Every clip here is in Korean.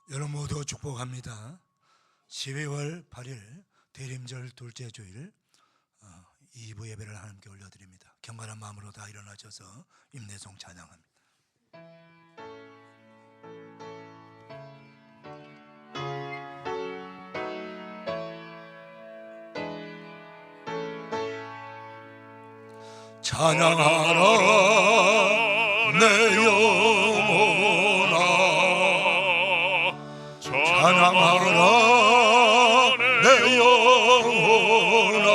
여러분 모두 축복합니다. 12월 8일 대림절 둘째 주일 2부 예배를 하나님께 올려드립니다. 경건한 마음으로 다 일어나셔서 임내송 찬양합니다. 찬양하라 내 영혼아, 찬양하라 내 영혼아,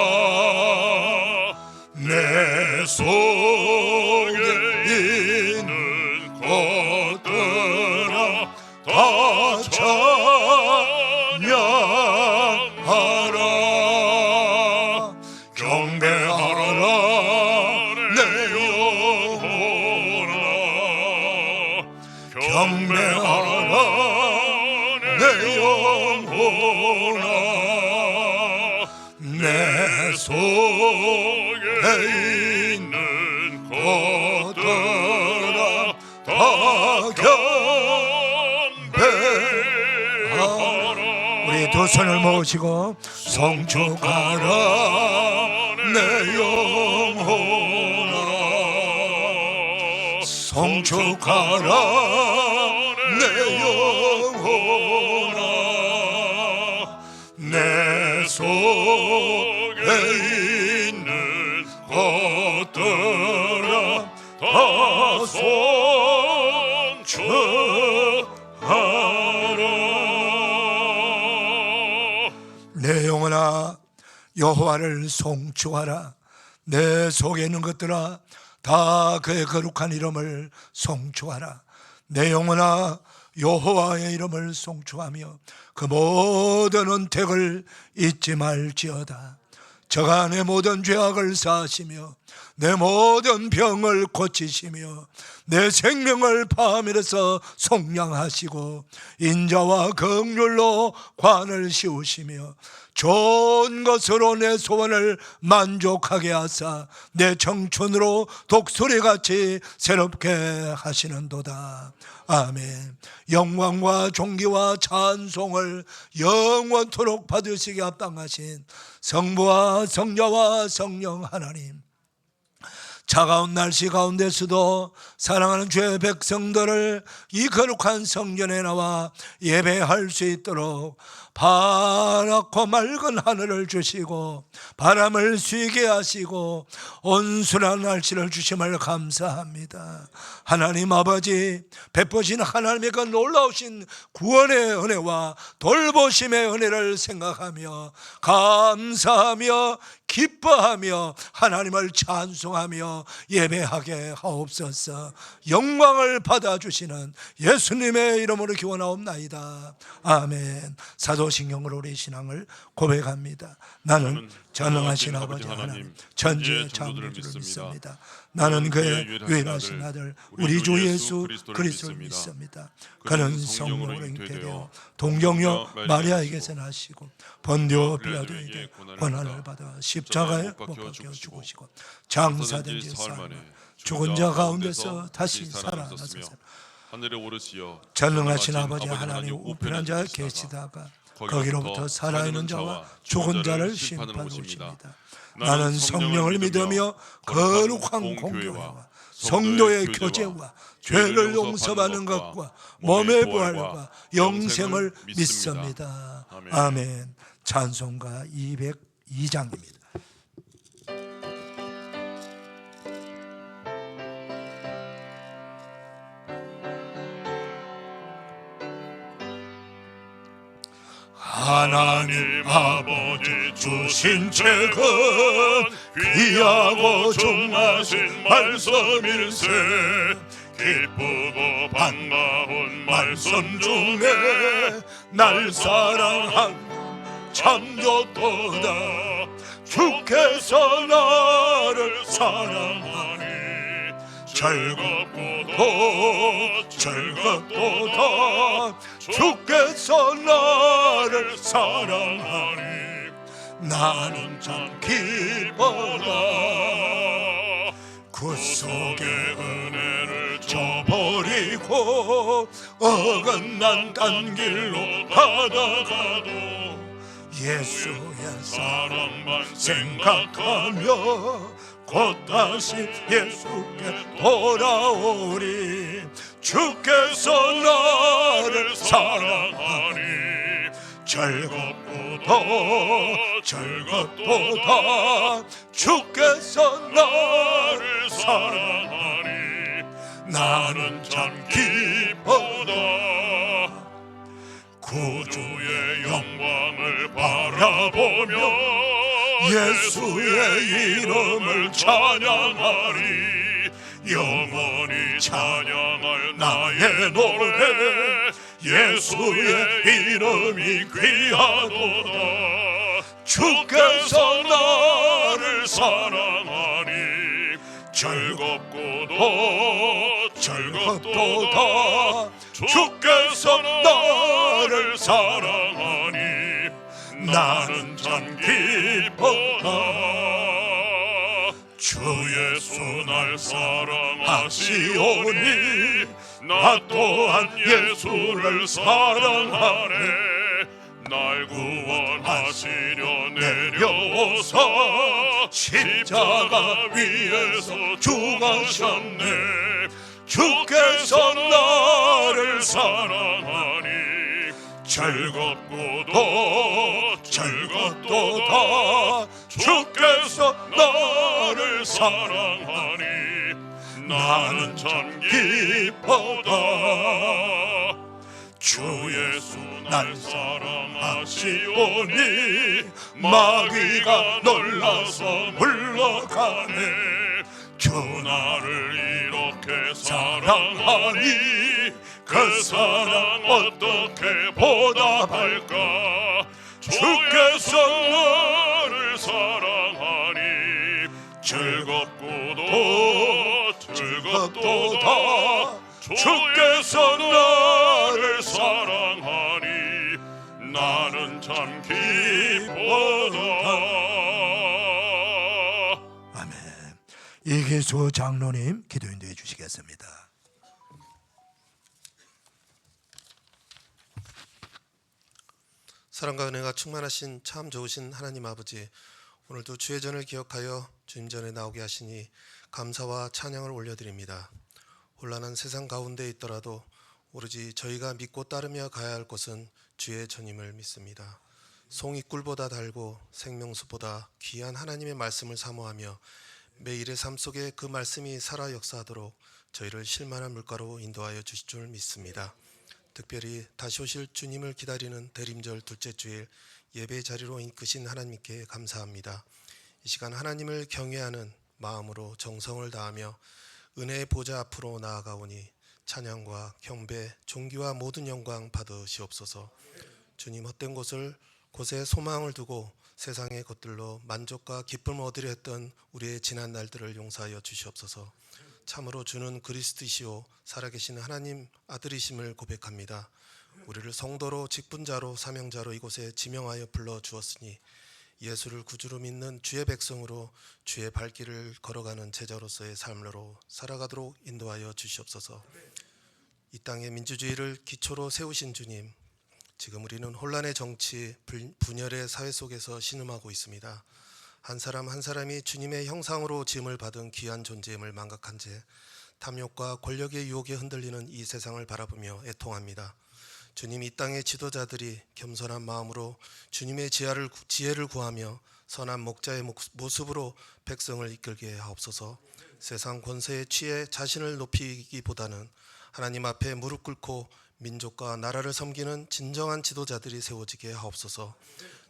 내 속에 있는 것들아 다 찬양하라. 경배하라 내 영혼아, 경배하라 내 영혼아, 내 속에 있는 것들아 다 경배하라. 우리 두 손을 모으시고 성축하라 내 영혼아, 성축하라 내 영혼아, 내 속에 있는 것들아 다 송축하라. 내 영혼아 여호와를 송축하라. 내 속에 있는 것들아 다 그의 거룩한 이름을 송축하라. 내 영혼아 여호와의 이름을 송축하며 그 모든 은택을 잊지 말지어다. 저가 내 모든 죄악을 사하시며 내 모든 병을 고치시며 내 생명을 밤이라서 속량하시고 인자와 긍휼로 관을 씌우시며 좋은 것으로 내 소원을 만족하게 하사 내 청춘으로 독수리같이 새롭게 하시는도다. 아멘. 영광과 존귀와 찬송을 영원토록 받으시게 합당하신 성부와 성자와 성령 하나님, 차가운 날씨 가운데서도 사랑하는 주의 백성들을 이 거룩한 성전에 나와 예배할 수 있도록 파랗고 맑은 하늘을 주시고 바람을 쉬게 하시고 온순한 날씨를 주심을 감사합니다. 하나님 아버지, 베푸신 하나님의 그 놀라우신 구원의 은혜와 돌보심의 은혜를 생각하며 감사하며 기뻐하며 하나님을 찬송하며 예배하게 하옵소서. 영광을 받아주시는 예수님의 이름으로 기원하옵나이다. 아멘. 사도신경으로 우리 신앙을 고백합니다. 나는 전능하신 아버지 하나님 천지의 창조주를 믿습니다. 나는 그의 유일하신 아들 우리 주 예수 그리스도를 믿습니다. 그는 성령으로 잉태되어 동정녀 마리아에게서 나시고 본디오 빌라도에게 고난을 받아 십자가에 못 박혀 죽으시고 장사된 지 사흘 만에 죽은 자 가운데서 다시 살아나셔서 하늘에 오르시어 전능하신 아버지 하나님 우편한 자에 계시다가 거기로부터 살아있는 자와 죽은 자를 심판하러 오십니다. 나는 성령을 믿으며 거룩한 공교회와 성도의 교제와 죄를 용서받는 것과 몸의 부활과 영생을 믿습니다. 아멘. 찬송가 202장입니다. 하나님 아버지 주신 책은 귀하고 중하신 말씀일세. 기쁘고 반가운 말씀 중에 날 사랑한 참 좋도다. 주께서 나를 사랑하니 즐겁고도 즐겁도다. 주께서 나를 사랑하니 나는 참 기뻐라. 그 속에 은혜를 줘보니 버리고 어긋난 딴 길로 가다가도 예수의 사랑만 생각하며 곧 다시 예수께 돌아오리. 주께서 나를 사랑하니 즐겁도다 주께서 나를 사랑하니 나는 참 기쁘다. 구주의 영광을 바라보며 예수의 이름을 찬양하리. 영원히 찬양할 나의 노래 예수의 이름이 귀하도다. 주께서 나를 사랑하니 즐겁도다. 주께서 나를 사랑하니 나는 참 기쁘다. 주 예수 날 사랑하시오니 나 또한 예수를 사랑하네. 날 구원하시려 내려오사 십자가 위에서 죽으셨네. 주께서 나를 사랑하니 즐겁도다. 주께서 나를 사랑하니 나는 참 기쁘다. 주 예수 날 사랑하시오니 마귀가 놀라서 물러가네. 주 나를 이렇게 사랑하니 그 사랑 어떻게 보답할까. 주께서 나를 사랑하니 즐겁도다. 주께서 나를 사랑하니 나는 참 기쁘다. 아멘. 이기수 장로님 기도 인도해 주시겠습니다. 사랑과 은혜가 충만하신 참 좋으신 하나님 아버지, 오늘도 주의 전을 기억하여 주님 전에 나오게 하시니 감사와 찬양을 올려드립니다. 혼란한 세상 가운데 있더라도 오로지 저희가 믿고 따르며 가야 할 곳은 주의 전임을 믿습니다. 송이 꿀보다 달고 생명수보다 귀한 하나님의 말씀을 사모하며 매일의 삶 속에 그 말씀이 살아 역사하도록 저희를 실만한 물가로 인도하여 주실 줄 믿습니다. 특별히 다시 오실 주님을 기다리는 대림절 둘째 주일 예배 자리로 이끄신 하나님께 감사합니다. 이 시간 하나님을 경외하는 마음으로 정성을 다하며 은혜의 보좌 앞으로 나아가오니 찬양과 경배, 존귀와 모든 영광 받으시옵소서. 주님, 헛된 곳에 소망을 두고 세상의 것들로 만족과 기쁨을 얻으려 했던 우리의 지난 날들을 용서하여 주시옵소서. 참으로 주는 그리스도이시오 살아계신 하나님 아들이심을 고백합니다. 우리를 성도로 직분자로 사명자로 이곳에 지명하여 불러주었으니 예수를 구주로 믿는 주의 백성으로 주의 발길을 걸어가는 제자로서의 삶으로 살아가도록 인도하여 주시옵소서. 이 땅의 민주주의를 기초로 세우신 주님, 지금 우리는 혼란의 정치, 분열의 사회 속에서 신음하고 있습니다. 한 사람 한 사람이 주님의 형상으로 지음을 받은 귀한 존재임을 망각한 채 탐욕과 권력의 유혹에 흔들리는 이 세상을 바라보며 애통합니다. 주님, 이 땅의 지도자들이 겸손한 마음으로 주님의 지혜를 구하며 선한 목자의 모습으로 백성을 이끌게 하옵소서. 세상 권세에 취해 자신을 높이기보다는 하나님 앞에 무릎 꿇고 민족과 나라를 섬기는 진정한 지도자들이 세워지게 하옵소서.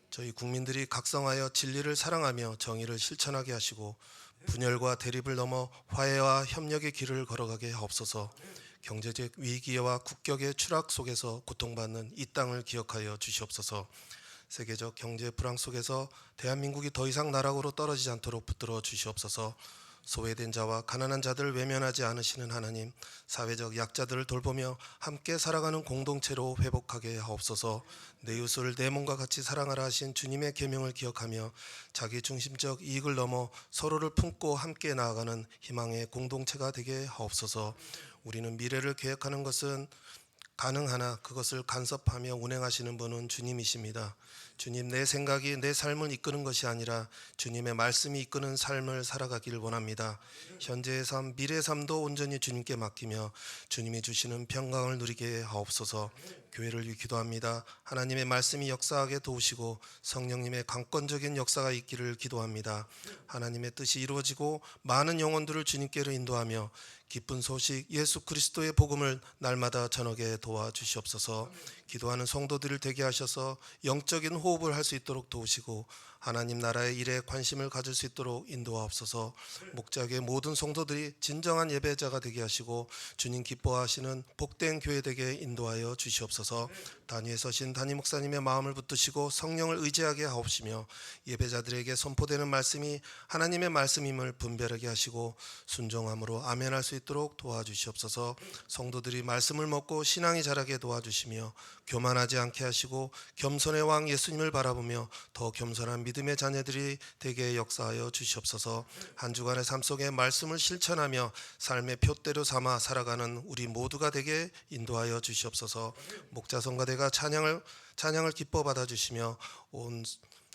저희 국민들이 각성하여 진리를 사랑하며 정의를 실천하게 하시고 분열과 대립을 넘어 화해와 협력의 길을 걸어가게 하옵소서. 경제적 위기와 국격의 추락 속에서 고통받는 이 땅을 기억하여 주시옵소서. 세계적 경제 불황 속에서 대한민국이 더 이상 나락으로 떨어지지 않도록 붙들어 주시옵소서. 소외된 자와 가난한 자들을 외면하지 않으시는 하나님, 사회적 약자들을 돌보며 함께 살아가는 공동체로 회복하게 하옵소서. 내 이웃을 내 몸과 같이 사랑하라 하신 주님의 계명을 기억하며 자기 중심적 이익을 넘어 서로를 품고 함께 나아가는 희망의 공동체가 되게 하옵소서. 우리는 미래를 계획하는 것은 가능하나 그것을 간섭하며 운행하시는 분은 주님이십니다. 주님, 내 생각이 내 삶을 이끄는 것이 아니라 주님의 말씀이 이끄는 삶을 살아가기를 원합니다. 현재의 삶, 미래의 삶도 온전히 주님께 맡기며 주님이 주시는 평강을 누리게 하옵소서. 교회를 위해 기도합니다. 하나님의 말씀이 역사하게 도우시고 성령님의 강권적인 역사가 있기를 기도합니다. 하나님의 뜻이 이루어지고 많은 영혼들을 주님께로 인도하며 기쁜 소식 예수 그리스도의 복음을 날마다 전하게 도와주시옵소서. 기도하는 성도들을 되게 하셔서 영적인 호흡을 할 수 있도록 도우시고 하나님 나라의 일에 관심을 가질 수 있도록 인도하옵소서. 목자교회 모든 성도들이 진정한 예배자가 되게 하시고 주님 기뻐하시는 복된 교회 되게 인도하여 주시옵소서. 단위에 서신 담임 목사님의 마음을 붙드시고 성령을 의지하게 하옵시며 예배자들에게 선포되는 말씀이 하나님의 말씀임을 분별하게 하시고 순종함으로 아멘할 수 있도록 도와주시옵소서. 성도들이 말씀을 먹고 신앙이 자라게 도와주시며 교만하지 않게 하시고 겸손의 왕 예수님을 바라보며 더 겸손한 믿음의 자녀들이 되게 역사하여 주시옵소서. 한 주간의 삶 속에 말씀을 실천하며 삶의 표대로 삼아 살아가는 우리 모두가 되게 인도하여 주시옵소서. 목자 성가대가 찬양을 기뻐 받아주시며 온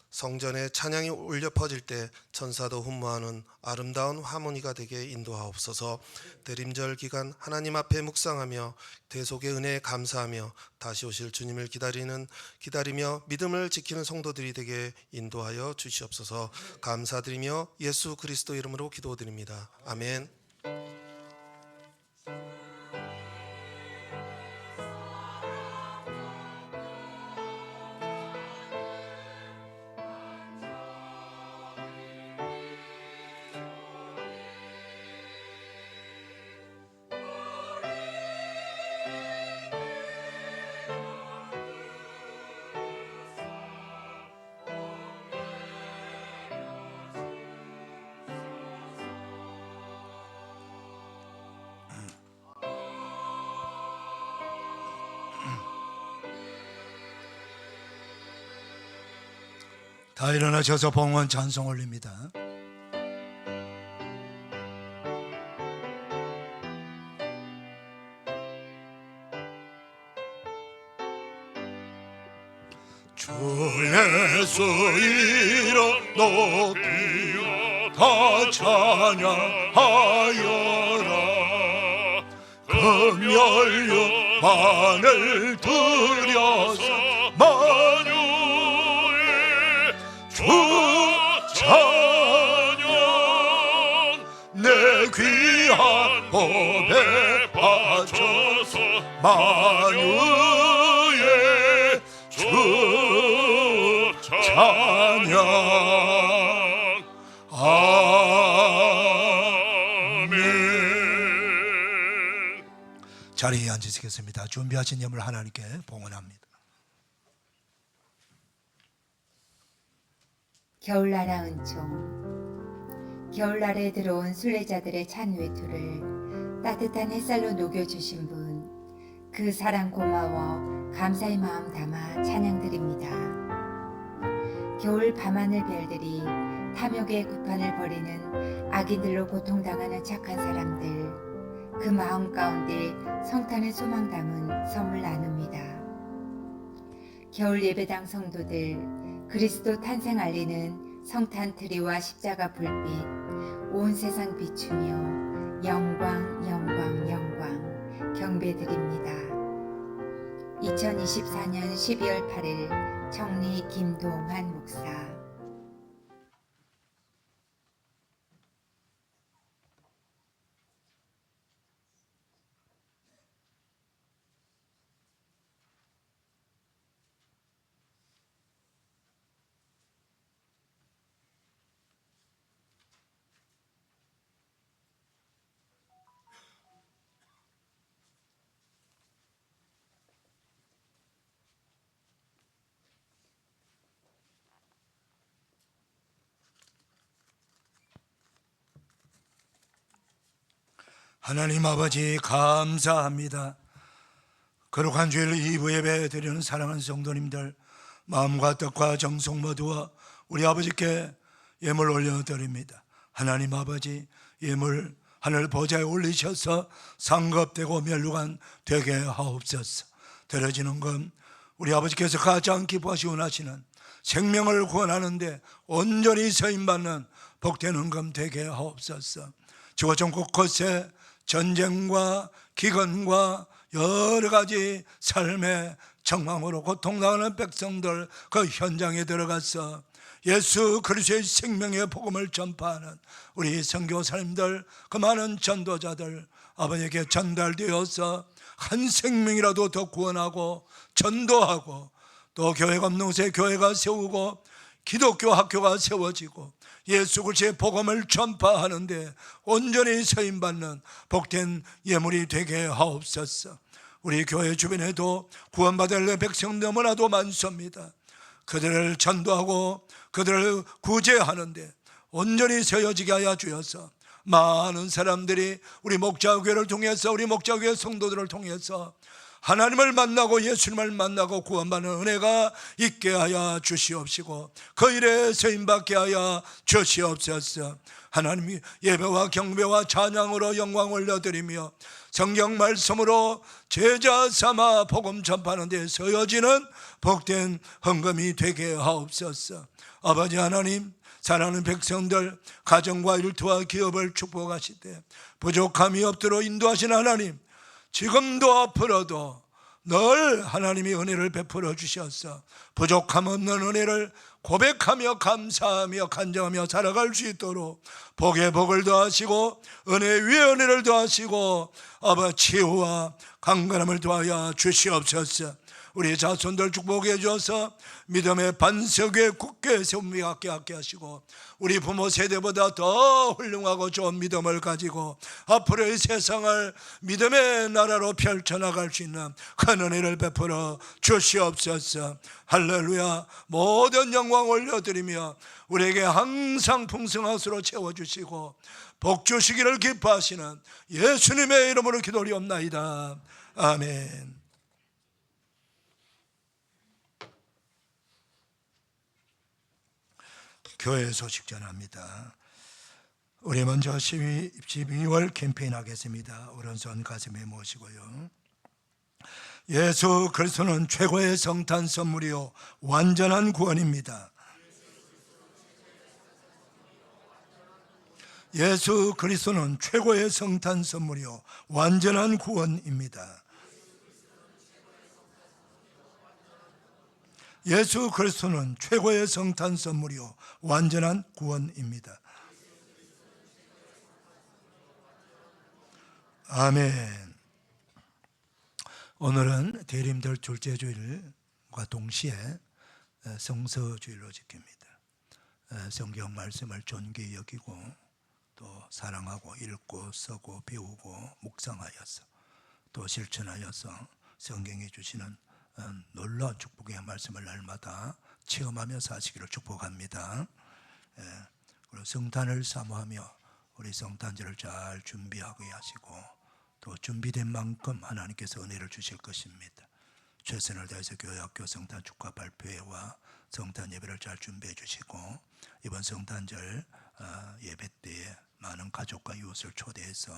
성전에 찬양이 울려 퍼질 때 천사도 훈무하는 아름다운 하모니가 되게 인도하옵소서. 대림절 기간 하나님 앞에 묵상하며 대속의 은혜에 감사하며 다시 오실 주님을 기다리며 믿음을 지키는 성도들이 되게 인도하여 주시옵소서. 감사드리며 예수 그리스도 이름으로 기도드립니다. 아멘. 다 일어나셔서 봉헌 찬송 올립니다. 주 예수 이름 높이어 다 찬양하여라. 금연료 반을 들여서 만유의 주 찬양 내 귀한 법에 바쳐서 만유의 주 찬양. 아멘. 자리에 앉으시겠습니다. 준비하신 예물 하나님께 봉헌합니다. 겨울나라 은총. 겨울날에 들어온 순례자들의 찬 외투를 따뜻한 햇살로 녹여주신 분, 그 사랑 고마워 감사의 마음 담아 찬양드립니다. 겨울 밤하늘 별들이 탐욕의 구판을 벌이는 악인들로 고통당하는 착한 사람들, 그 마음 가운데 성탄의 소망 담은 선물 나눕니다. 겨울 예배당 성도들, 그리스도 탄생 알리는 성탄 트리와 십자가 불빛, 온 세상 비추며 영광 영광 영광 경배드립니다. 2024년 12월 8일 청리 김동환 목사. 하나님 아버지 감사합니다. 거룩한 주일 2부 예배 드리는 사랑하는 성도님들, 마음과 뜻과 정성 모두와 우리 아버지께 예물 올려드립니다. 하나님 아버지, 예물 하늘 보좌에 올리셔서 상급되고 멸류관 되게 하옵소서. 드려지는 건 우리 아버지께서 가장 기뻐하시고 원하시는 생명을 구원하는데 온전히 서임받는 복된 헌금 되게 하옵소서. 지구촌 곳곳에 전쟁과 기근과 여러 가지 삶의 정황으로 고통당하는 백성들 그 현장에 들어가서 예수 그리스도의 생명의 복음을 전파하는 우리 선교사님들, 그 많은 전도자들 아버지에게 전달되어서 한 생명이라도 더 구원하고 전도하고, 또 교회가 없는 곳에 교회가 세우고 기독교 학교가 세워지고 예수 그리스도의 복음을 전파하는데 온전히 서임받는 복된 예물이 되게 하옵소서. 우리 교회 주변에도 구원받을 백성 너무나도 많습니다. 그들을 전도하고 그들을 구제하는데 온전히 서여지게 하여 주셔서 많은 사람들이 우리 목자교회를 통해서, 우리 목자교회 성도들을 통해서 하나님을 만나고 예수님을 만나고 구원받는 은혜가 있게 하여 주시옵시고 그 일에 서임받게 하여 주시옵소서. 하나님, 예배와 경배와 찬양으로 영광 올려드리며 성경 말씀으로 제자 삼아 복음 전파하는 데 서여지는 복된 헌금이 되게 하옵소서. 아버지 하나님, 사랑하는 백성들 가정과 일터와 기업을 축복하시되 부족함이 없도록 인도하신 하나님, 지금도 앞으로도 늘 하나님이 은혜를 베풀어 주셔서 부족함 없는 은혜를 고백하며 감사하며 간증하며 살아갈 수 있도록 복에 복을 더하시고 은혜 위에 은혜를 더하시고 아버지 치유와 강건함을 더하여 주시옵소서. 우리 자손들 축복해 주어서 믿음의 반석에 굳게 세움이 갖게 하시고 우리 부모 세대보다 더 훌륭하고 좋은 믿음을 가지고 앞으로의 세상을 믿음의 나라로 펼쳐나갈 수 있는 큰 은혜를 베풀어 주시옵소서. 할렐루야. 모든 영광 올려드리며 우리에게 항상 풍성하수로 채워주시고 복 주시기를 기뻐하시는 예수님의 이름으로 기도리옵나이다. 아멘. 교회 소식 전합니다. 우리 먼저 12월 캠페인 하겠습니다. 오른손 가슴에 모시고요. 예수 그리스도는 최고의 성탄 선물이요 완전한 구원입니다. 예수 그리스도는 최고의 성탄 선물이요 완전한 구원입니다. 예수 그리스도는 최고의 성탄 선물이요 완전한 구원입니다. 아멘. 오늘은 대림절 둘째 주일과 동시에 성서주일로 지킵니다. 성경 말씀을 존귀히 여기고 또 사랑하고 읽고 쓰고 배우고 묵상하여서 또 실천하여서 성경이 주시는 놀라운 축복의 말씀을 날마다 체험하며 사시기를 축복합니다. 그리고 성탄을 사모하며 우리 성탄절을 잘 준비하게 하시고 또 준비된 만큼 하나님께서 은혜를 주실 것입니다. 최선을 다해서 교회학교 성탄 축하 발표회와 성탄 예배를 잘 준비해 주시고 이번 성탄절 예배 때에 많은 가족과 이웃을 초대해서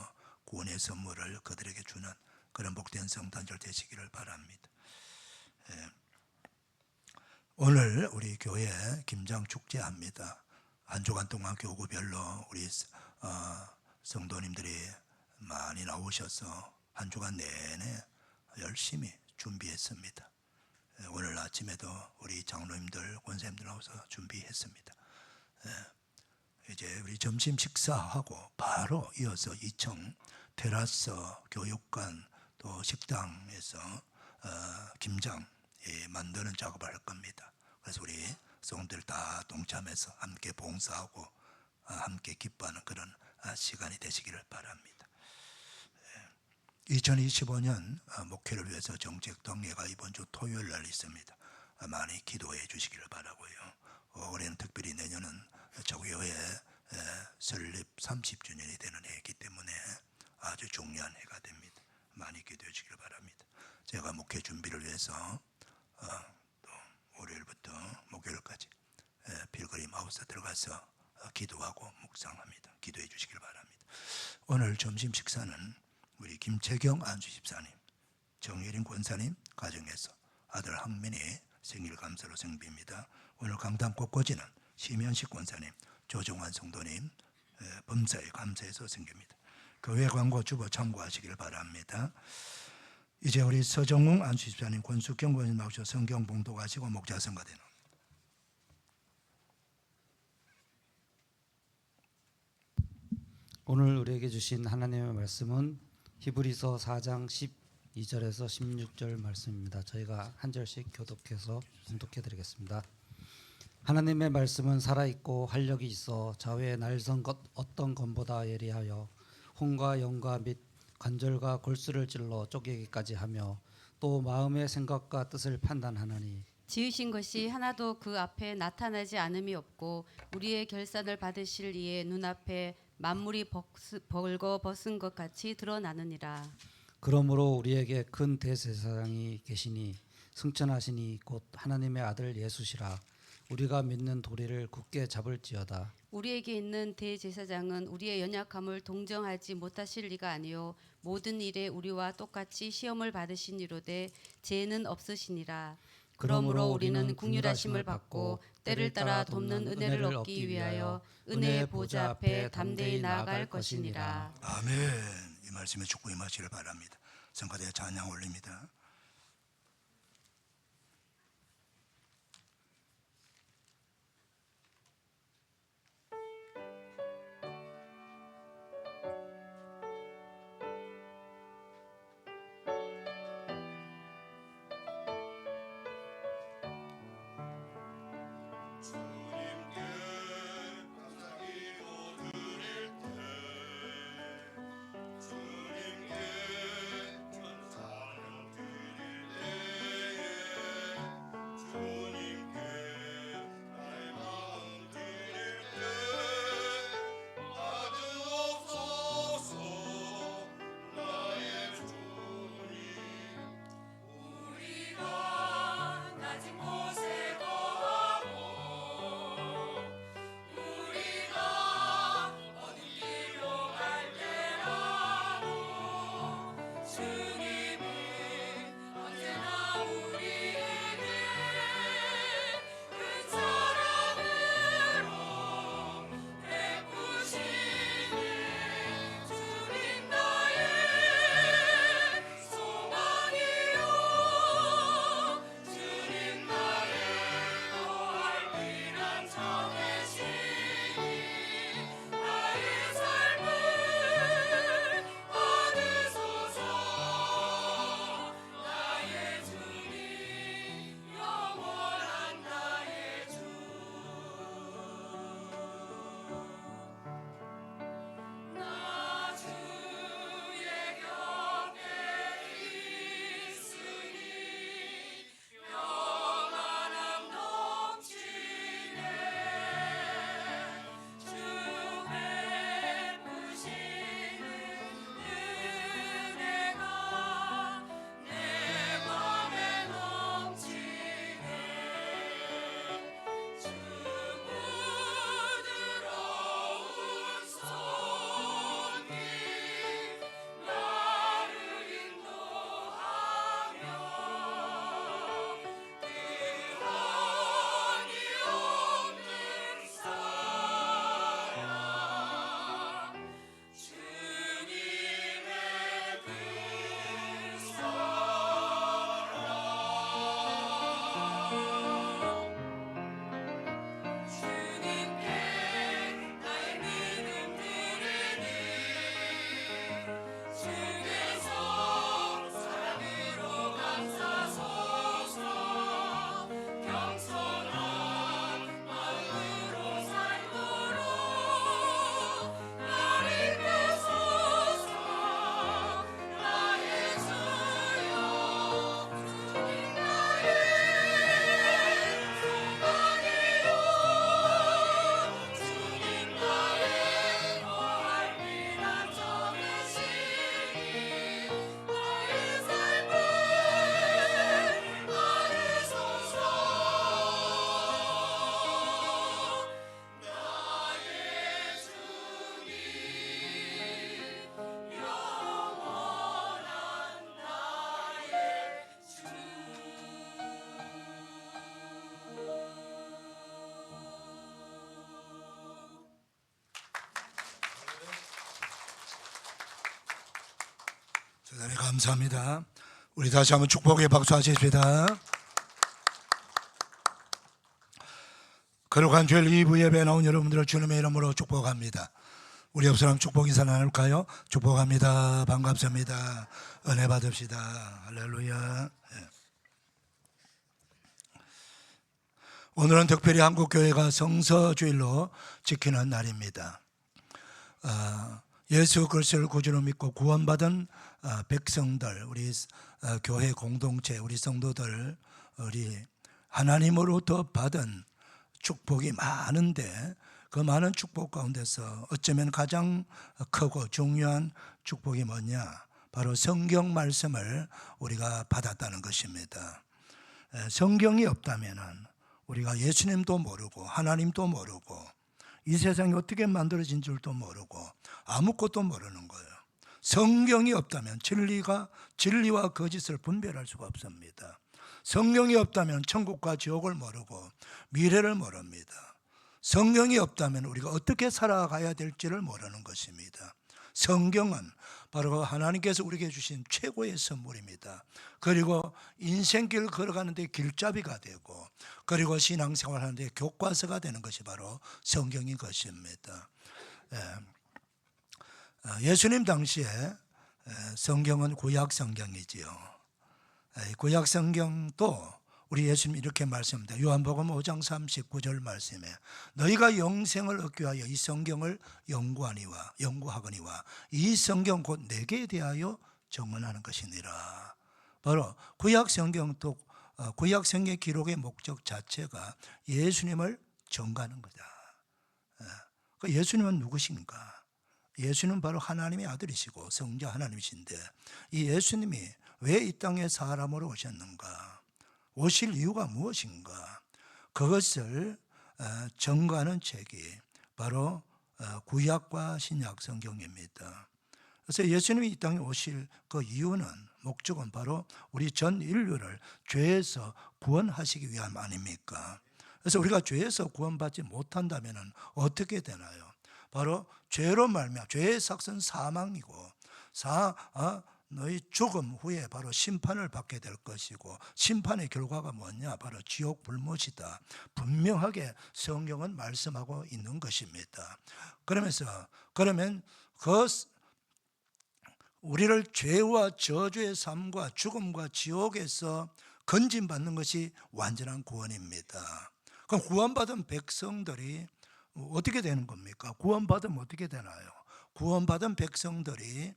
구원의 선물을 그들에게 주는 그런 복된 성탄절 되시기를 바랍니다. 오늘 우리 교회 김장 축제합니다. 한 주간 동안 교구별로 우리 성도님들이 많이 나오셔서 한 주간 내내 열심히 준비했습니다. 오늘 아침에도 우리 장로님들, 권사님들 나와서 준비했습니다. 이제 우리 점심 식사하고 바로 이어서 2층 테라스 교육관 또 식당에서 김장 만드는 작업을 할 겁니다. 그래서 우리 성도들 다 동참해서 함께 봉사하고 함께 기뻐하는 그런 시간이 되시기를 바랍니다. 2025년 목회를 위해서 정책동회가 이번 주 토요일 날 있습니다. 많이 기도해 주시기를 바라고요. 올해는 특별히 내년은 저교회 설립 30주년이 되는 해이기 때문에 아주 중요한 해가 됩니다. 많이 기도해 주시기를 바랍니다. 제가 목회 준비를 위해서 또 월요일부터 목요일까지 필그림 하우스 들어가서 기도하고 묵상합니다. 기도해 주시길 바랍니다. 오늘 점심 식사는 우리 김채경 안수 집사님, 정예린 권사님 가정에서 아들 항민이 생일 감사로 생비입니다. 오늘 강당 꽃꽂이는 심현식 권사님, 조정환 성도님 범사에 감사해서 생깁니다. 교회 광고 주보 참고하시길 바랍니다. 이제 우리 서정웅 안수 집사님, 권숙경 권사님 나오셔서 성경 봉독하시고 목자 선거되는. 오늘 우리에게 주신 하나님의 말씀은 히브리서 4장 12절에서 16절 말씀입니다. 저희가 한 절씩 교독해서 봉독해 드리겠습니다. 하나님의 말씀은 살아있고 활력이 있어 좌우의 날선 것 어떤 검보다 예리하여 혼과 영과 및 관절과 골수를 찔러 쪼개기까지 하며 또 마음의 생각과 뜻을 판단하나니 지으신 것이 하나도 그 앞에 나타나지 않음이 없고 우리의 결산을 받으실 이의 눈앞에 만물이 벌거벗은 것 같이 드러나느니라. 그러므로 우리에게 큰 대제사장이 계시니 승천하시니 곧 하나님의 아들 예수시라. 우리가 믿는 도리를 굳게 잡을지어다. 우리에게 있는 대제사장은 우리의 연약함을 동정하지 못하실 리가 아니요 모든 일에 우리와 똑같이 시험을 받으신 이로되 죄는 없으시니라. 그러므로 우리는 긍휼하심을 받고 때를 따라 돕는 은혜를 얻기 위하여 은혜의 보좌 앞에 담대히 나아갈 것이니라. 아멘. 이 말씀에 축복 임하시길 바랍니다. 성가대 찬양 올립니다. 감사합니다. 우리 다시 한번 축복의 박수 하십시다. 거룩한 주일 2부 예배에 나온 여러분들을 주님의 이름으로 축복합니다. 우리 옆 사람 축복 인사 나눌까요? 축복합니다. 반갑습니다. 은혜 받읍시다. 할렐루야. 오늘은 특별히 한국교회가 성서주일로 지키는 날입니다. 예수 그리스도를 구주로 믿고 구원받은 백성들, 우리 교회 공동체, 우리 성도들, 우리 하나님으로부터 받은 축복이 많은데 그 많은 축복 가운데서 어쩌면 가장 크고 중요한 축복이 뭐냐? 바로 성경 말씀을 우리가 받았다는 것입니다. 성경이 없다면은 우리가 예수님도 모르고 하나님도 모르고 이 세상이 어떻게 만들어진 줄도 모르고 아무것도 모르는 거예요. 성경이 없다면 진리와 거짓을 분별할 수가 없습니다. 성경이 없다면 천국과 지옥을 모르고 미래를 모릅니다. 성경이 없다면 우리가 어떻게 살아가야 될지를 모르는 것입니다. 성경은 바로 하나님께서 우리에게 주신 최고의 선물입니다. 그리고 인생길 걸어가는 데 길잡이가 되고 그리고 신앙생활 하는데 교과서가 되는 것이 바로 성경인 것입니다. 예수님 당시에 성경은 구약 성경이지요. 구약 성경도 우리 예수님 이렇게 말씀합니다. 요한복음 5장 39절 말씀에 너희가 영생을 얻기 위하여 이 성경을 연구하거니와 이 성경 곧 내게 대하여 정언하는 것이니라. 바로 구약 성경도 구약 성경 기록의 목적 자체가 예수님을 전가하는 거다. 예수님은 누구신가? 예수님은 바로 하나님의 아들이시고 성자 하나님이신데 이 예수님이 왜 이 땅에 사람으로 오셨는가? 오실 이유가 무엇인가? 그것을 전가하는 책이 바로 구약과 신약 성경입니다. 그래서 예수님이 이 땅에 오실 그 이유는 목적은 바로 우리 전 인류를 죄에서 구원하시기 위함 아닙니까? 그래서 우리가 죄에서 구원받지 못한다면 어떻게 되나요? 바로 죄로 말미암아 죄의 삭은 사망이고 너희 죽음 후에 바로 심판을 받게 될 것이고 심판의 결과가 뭐냐? 바로 지옥 불못이다. 분명하게 성경은 말씀하고 있는 것입니다. 그러면 우리를 죄와 저주의 삶과 죽음과 지옥에서 건진받는 것이 완전한 구원입니다. 그럼 구원받은 백성들이 어떻게 되는 겁니까? 구원받으면 어떻게 되나요? 구원받은 백성들이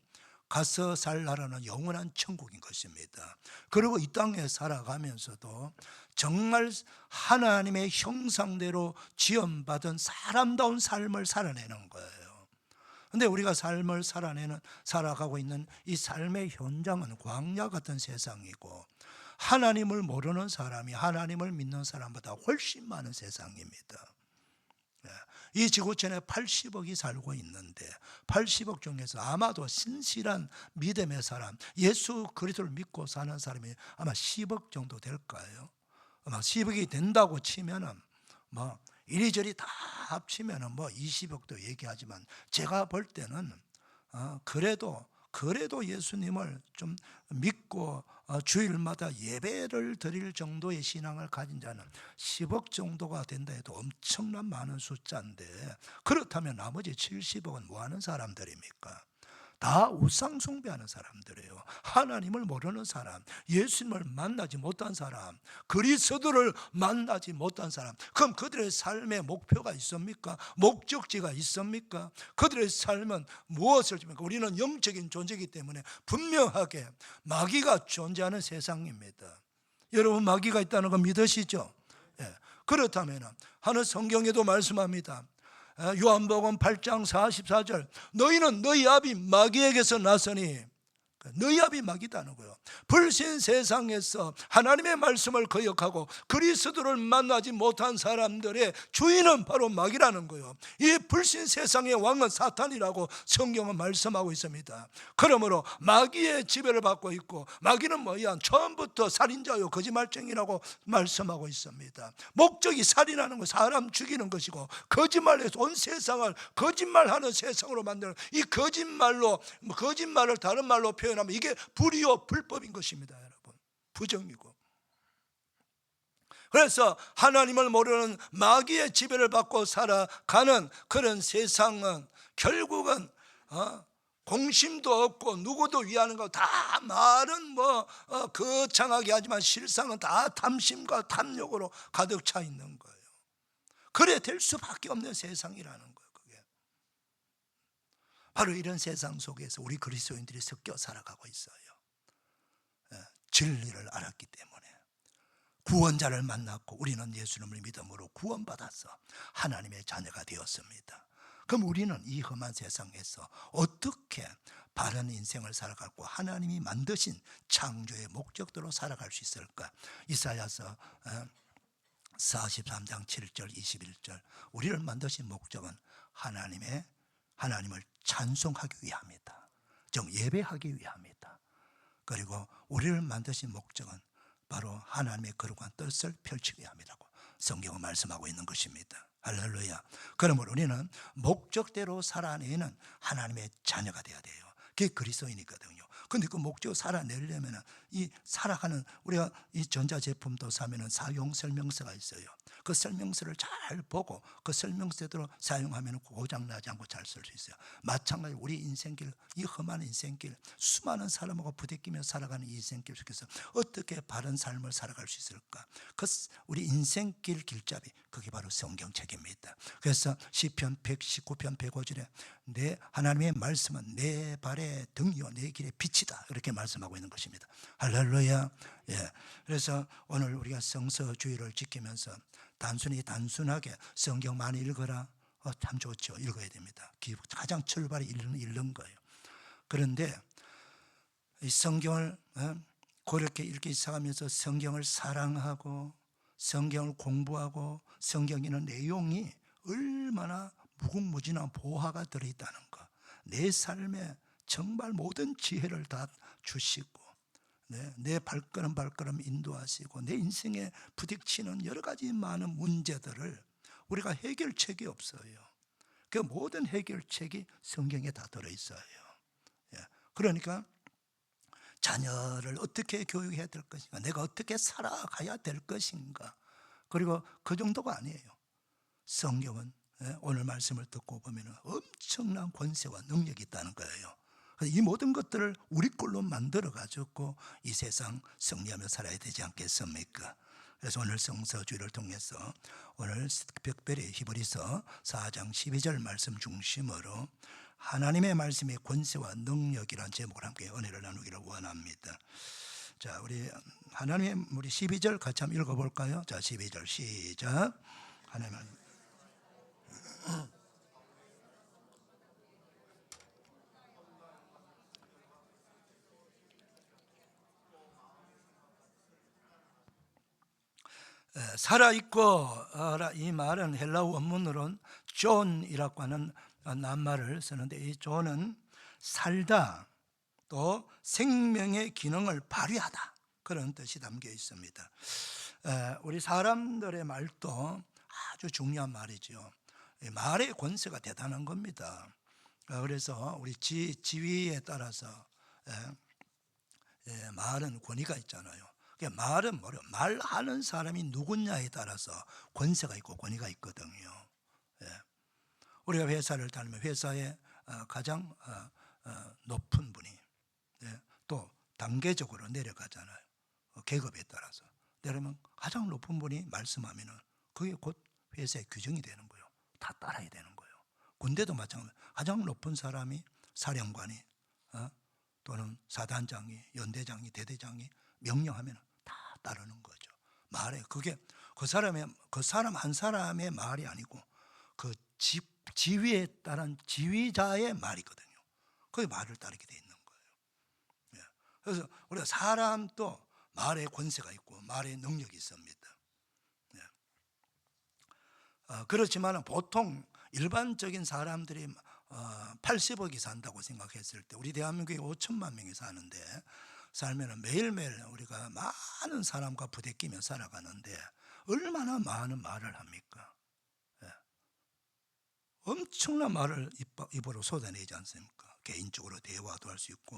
가서 살 나라는 영원한 천국인 것입니다. 그리고 이 땅에 살아가면서도 정말 하나님의 형상대로 지음받은 사람다운 삶을 살아내는 거예요. 그런데 우리가 삶을 살아가고 있는 이 삶의 현장은 광야 같은 세상이고 하나님을 모르는 사람이 하나님을 믿는 사람보다 훨씬 많은 세상입니다. 이 지구촌에 80억이 살고 있는데 80억 중에서 아마도 신실한 믿음의 사람, 예수 그리스도를 믿고 사는 사람이 아마 10억 정도 될까요? 아마 10억이 된다고 치면은 이리저리 다 합치면은 20억도 얘기하지만 제가 볼 때는 그래도 예수님을 좀 믿고 주일마다 예배를 드릴 정도의 신앙을 가진 자는 10억 정도가 된다 해도 엄청난 많은 숫자인데 그렇다면 나머지 70억은 뭐 하는 사람들입니까? 다 우상 숭배하는 사람들이에요. 하나님을 모르는 사람, 예수님을 만나지 못한 사람, 그리스도를 만나지 못한 사람. 그럼 그들의 삶의 목표가 있습니까? 목적지가 있습니까? 그들의 삶은 무엇을 줍니까? 우리는 영적인 존재이기 때문에 분명하게 마귀가 존재하는 세상입니다. 여러분 마귀가 있다는 거 믿으시죠? 그렇다면 하늘 성경에도 말씀합니다. 요한복음 8장 44절 너희는 너희 아비 마귀에게서 났으니 너희 아비 마귀다는 거예요. 불신 세상에서 하나님의 말씀을 거역하고 그리스도를 만나지 못한 사람들의 주인은 바로 마귀라는 거예요. 이 불신 세상의 왕은 사탄이라고 성경은 말씀하고 있습니다. 그러므로 마귀의 지배를 받고 있고 마귀는 뭐야? 처음부터 살인자요 거짓말쟁이라고 말씀하고 있습니다. 목적이 살인하는 거, 사람 죽이는 것이고 거짓말해서 온 세상을 거짓말하는 세상으로 만드는 이 거짓말을 다른 말로 표현 표현하면 이게 불이요 불법인 것입니다, 여러분. 부정이고. 그래서 하나님을 모르는 마귀의 지배를 받고 살아가는 그런 세상은 결국은 공심도 없고 누구도 위하는 거 다 말은 거창하게 하지만 실상은 다 탐심과 탐욕으로 가득 차 있는 거예요. 그래 될 수밖에 없는 세상이라는 거예요. 그게 바로 이런 세상 속에서 우리 그리스도인들이 섞여 살아가고 있어요. 진리를 알았기 때문에 구원자를 만났고 우리는 예수님을 믿음으로 구원받아서 하나님의 자녀가 되었습니다. 그럼 우리는 이 험한 세상에서 어떻게 바른 인생을 살아가고 하나님이 만드신 창조의 목적대로 살아갈 수 있을까? 이사야서 43장 7절 21절 우리를 만드신 목적은 하나님을 찬송하기 위함이다. 즉 예배하기 위함이다. 그리고 우리를 만드신 목적은 바로 하나님의 거룩한 뜻을 펼치기 위함이라고 성경은 말씀하고 있는 것입니다. 할렐루야. 그러므로 우리는 목적대로 살아내는 하나님의 자녀가 되어야 돼요. 그게 그리스도인이거든요. 근데 그 목적을 살아내려면 이 살아가는 우리가 이 전자제품도 사면은 사용 설명서가 있어요. 그 설명서를 잘 보고 그 설명서대로 사용하면 고장나지 않고 잘 쓸 수 있어요. 마찬가지로 우리 인생길, 이 험한 인생길, 수많은 사람하고 부대끼며 살아가는 이 인생길 속에서 어떻게 바른 삶을 살아갈 수 있을까? 그 우리 인생길 길잡이, 그게 바로 성경책입니다. 그래서 시편 119편 105절에 내 하나님의 말씀은 내 발의 등이요 내 길의 빛이다, 이렇게 말씀하고 있는 것입니다. 할렐루야. 예. 그래서 오늘 우리가 성서주의를 지키면서 단순하게 성경 많이 읽어라, 참 좋죠. 읽어야 됩니다. 가장 출발이 읽는 거예요. 그런데 이 성경을 그렇게 읽기 시작하면서 성경을 사랑하고 성경을 공부하고 성경에 있는 내용이 얼마나 무궁무진한 보화가 들어있다는 것, 내 삶에 정말 모든 지혜를 다 주시고 내 발걸음 인도하시고 내 인생에 부딪히는 여러 가지 많은 문제들을 우리가 해결책이 없어요. 그 모든 해결책이 성경에 다 들어있어요. 그러니까 자녀를 어떻게 교육해야 될 것인가, 내가 어떻게 살아가야 될 것인가, 그리고 그 정도가 아니에요. 성경은 오늘 말씀을 듣고 보면 엄청난 권세와 능력이 있다는 거예요. 이 모든 것들을 우리 걸로 만들어가지고 이 세상 승리하며 살아야 되지 않겠습니까? 그래서 오늘 성서주의를 통해서 오늘 특별히 히브리서 4장 12절 말씀 중심으로 하나님의 말씀의 권세와 능력이라는 제목을 함께 은혜를 나누기를 원합니다. 자, 우리 12절 같이 한번 읽어볼까요? 자, 12절 시작. 하나님 살아있고, 이 말은 헬라어 원문으로는 존이라고 하는 낱말을 쓰는데, 이 존은 살다, 또 생명의 기능을 발휘하다, 그런 뜻이 담겨 있습니다. 우리 사람들의 말도 아주 중요한 말이죠. 말의 권세가 대단한 겁니다. 그래서 우리 지위에 따라서 말은 권위가 있잖아요. 말은 말하는 사람이 누구냐에 따라서 권세가 있고 권위가 있거든요. 우리가 회사를 다니면 회사에 가장 높은 분이 또 단계적으로 내려가잖아요. 계급에 따라서 내려면 가장 높은 분이 말씀하면은 그게 곧 회사의 규정이 되는 거예요. 다 따라야 되는 거예요. 군대도 마찬가지로 가장 높은 사람이 사령관이 또는 사단장이, 연대장이, 대대장이 명령하면 다 따르는 거죠. 말에 그게 그 사람 한 사람의 말이 아니고 그 지위에 따른 지휘자의 말이거든요. 그 말을 따르게 돼 있는 거예요. 그래서 우리가 사람도 말의 권세가 있고 말의 능력이 있습니다. 그렇지만 보통 일반적인 사람들이 80억이 산다고 생각했을 때 우리 대한민국에 5천만 명이 사는데 살면 매일매일 우리가 많은 사람과 부대끼며 살아가는데 얼마나 많은 말을 합니까? 엄청난 말을 입으로 쏟아내지 않습니까? 개인적으로 대화도 할 수 있고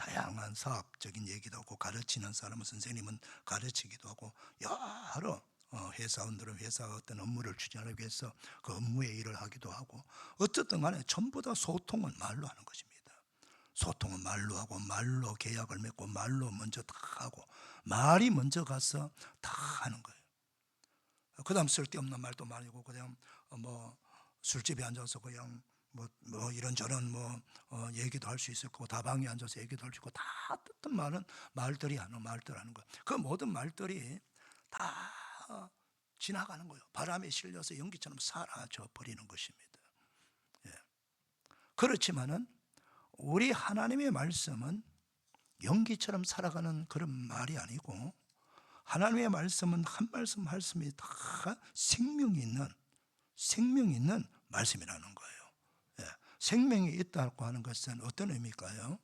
다양한 사업적인 얘기도 하고, 가르치는 사람은 선생님은 가르치기도 하고, 여러 회사원들은 회사가 어떤 업무를 추진하기 위해서 그 업무의 일을 하기도 하고, 어쨌든 간에 전부 다 소통은 말로 하는 것입니다. 소통은 말로 하고, 말로 계약을 맺고, 말로 먼저 다 하고, 말이 먼저 가서 다 하는 거예요. 그 다음 쓸데없는 말도 말이고, 그냥 뭐 술집에 앉아서 그냥 뭐 이런저런 얘기도 할 수 있을 거고, 다방에 앉아서 얘기도 할 수 있고, 다 어떤 말은 말들이 하는 거예요. 그 모든 말들이 다 지나가는 거예요. 바람에 실려서 연기처럼 사라져 버리는 것입니다. 예. 그렇지만은 우리 하나님의 말씀은 연기처럼 살아가는 그런 말이 아니고, 하나님의 말씀은 한 말씀이 다 생명이 있는 말씀이라는 거예요. 예. 생명이 있다고 하는 것은 어떤 의미일까요?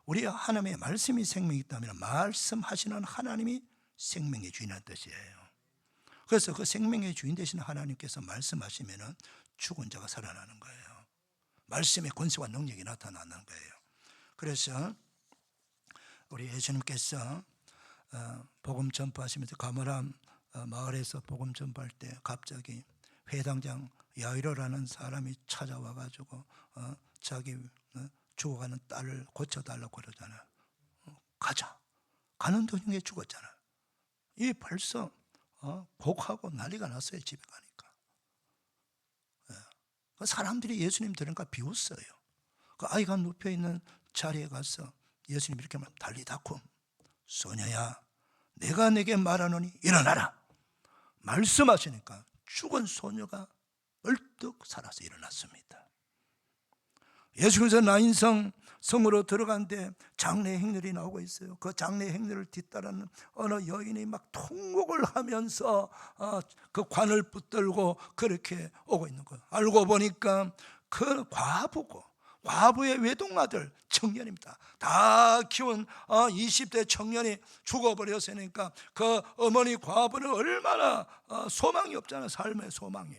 우리 하나님의 말씀이 생명이 있다면 말씀하시는 하나님이 생명의 주인이라는 뜻이에요. 그래서 그 생명의 주인 되시는 하나님께서 말씀하시면 죽은 자가 살아나는 거예요. 말씀의 권세와 능력이 나타나는 거예요. 그래서 우리 예수님께서 복음 전파하시면서 가므람 마을에서 복음 전파할 때 갑자기 회당장 야이로라는 사람이 찾아와 가지고 자기 죽어가는 딸을 고쳐달라고 그러잖아요. 가자. 가는 도중에 죽었잖아요. 이 벌써 곡하고 난리가 났어요. 집에 가니까. 사람들이 예수님 들으니까 비웃어요. 그 아이가 눕혀있는 자리에 가서 예수님 이렇게 말하면, 달리다쿰, 소녀야, 내가 내게 말하노니 일어나라. 말씀하시니까 죽은 소녀가 벌떡 살아서 일어났습니다. 예수님께서 나인성 성으로 들어간데 장례 행렬이 나오고 있어요. 그 장례 행렬을 뒤따르는 어느 여인이 막 통곡을 하면서 그 관을 붙들고 그렇게 오고 있는 거예요. 알고 보니까 그 과부의 외동아들 청년입니다. 다 키운 20대 청년이 죽어버렸으니까 그 어머니 과부는 얼마나 소망이 없잖아요. 삶의 소망이.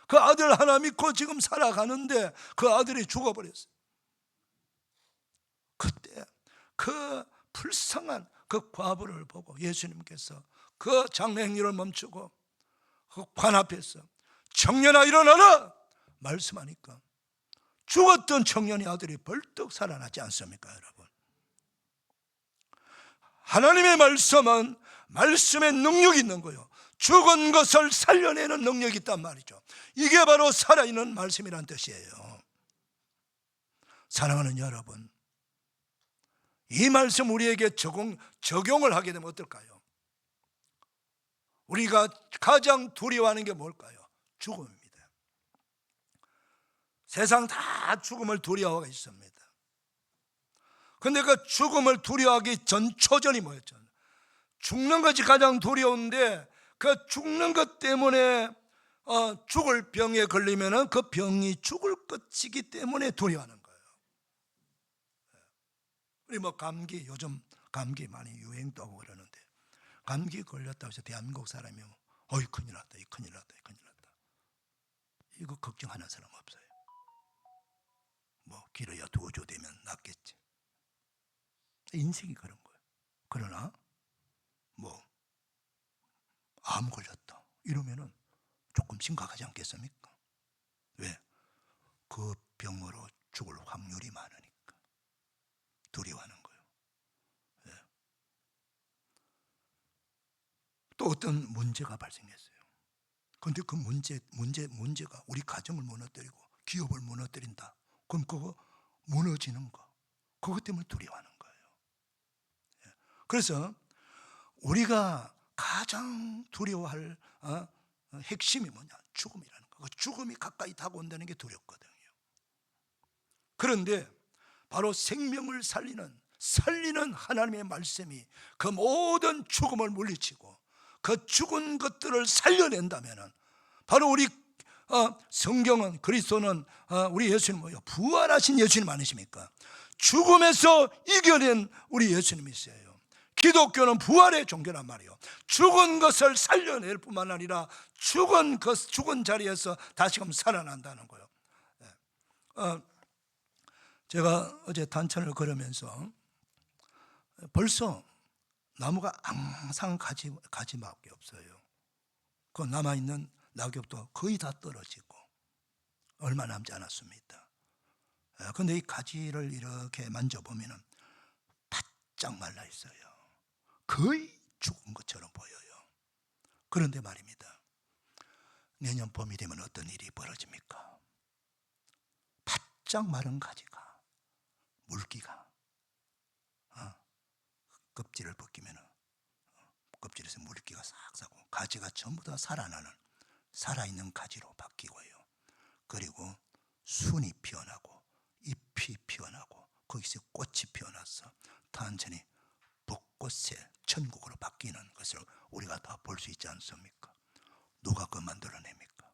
그 아들 하나 믿고 지금 살아가는데 그 아들이 죽어버렸어요. 그때 그 불쌍한 그 과부를 보고 예수님께서 그 장례 행렬을 멈추고 그 관 앞에서 청년아 일어나라 말씀하니까 죽었던 청년의 아들이 벌떡 살아나지 않습니까, 여러분? 하나님의 말씀은 말씀의 능력이 있는 거예요. 죽은 것을 살려내는 능력이 있단 말이죠. 이게 바로 살아있는 말씀이란 뜻이에요. 사랑하는 여러분, 이 말씀 우리에게 적용을 하게 되면 어떨까요? 우리가 가장 두려워하는 게 뭘까요? 죽음입니다. 세상 다 죽음을 두려워하고 있습니다. 그런데 그 죽음을 두려워하기 초전이 뭐였죠? 죽는 것이 가장 두려운데 그 죽는 것 때문에 죽을 병에 걸리면은 그 병이 죽을 것이기 때문에 두려워하는 거예요. 우리 감기, 요즘 감기 많이 유행도 하고 그러는데, 감기 걸렸다고 해서 대한민국 사람이 어이 큰일 났다, 큰일 났다, 큰일 났다, 이거 걱정하는 사람 없어요. 길어야 2주 되면 낫겠지. 인생이 그런 거예요. 그러나 암 걸렸다 이러면은 조금 심각하지 않겠습니까? 왜? 그 병으로 죽을 확률이 많으니까 두려워하는 거예요. 예. 또 어떤 문제가 발생했어요. 그런데 그 문제가 우리 가정을 무너뜨리고 기업을 무너뜨린다. 그럼 그거 무너지는 거, 그것 때문에 두려워하는 거예요. 예. 그래서 우리가 가장 두려워할 핵심이 뭐냐? 죽음이라는 거. 죽음이 가까이 다가온다는 게 두렵거든요. 그런데 바로 생명을 살리는 하나님의 말씀이 그 모든 죽음을 물리치고 그 죽은 것들을 살려낸다면, 바로 우리 성경은, 그리스도는, 우리 예수님 뭐예요? 부활하신 예수님 아니십니까? 죽음에서 이겨낸 우리 예수님이세요. 기독교는 부활의 종교란 말이에요. 죽은 것을 살려낼 뿐만 아니라 죽은 자리에서 다시금 살아난다는 거예요. 제가 어제 단천을 걸으면서 벌써 나무가 항상 가지밖에 없어요. 그 남아있는 낙엽도 거의 다 떨어지고 얼마 남지 않았습니다. 그런데 이 가지를 이렇게 만져보면 바짝 말라 있어요. 거의 죽은 것처럼 보여요. 그런데 말입니다, 내년 봄이 되면 어떤 일이 벌어집니까? 바짝 마른 가지가, 물기가 껍질을 벗기면 껍질에서 물기가 싹 사고 가지가 전부 다 살아있는 가지로 바뀌고요. 그리고 순이 피어나고 잎이 피어나고 거기서 꽃이 피어나서 단천이 벚꽃의 천국으로 바뀌는 것을 우리가 다 볼 수 있지 않습니까? 누가 그 만들어냅니까?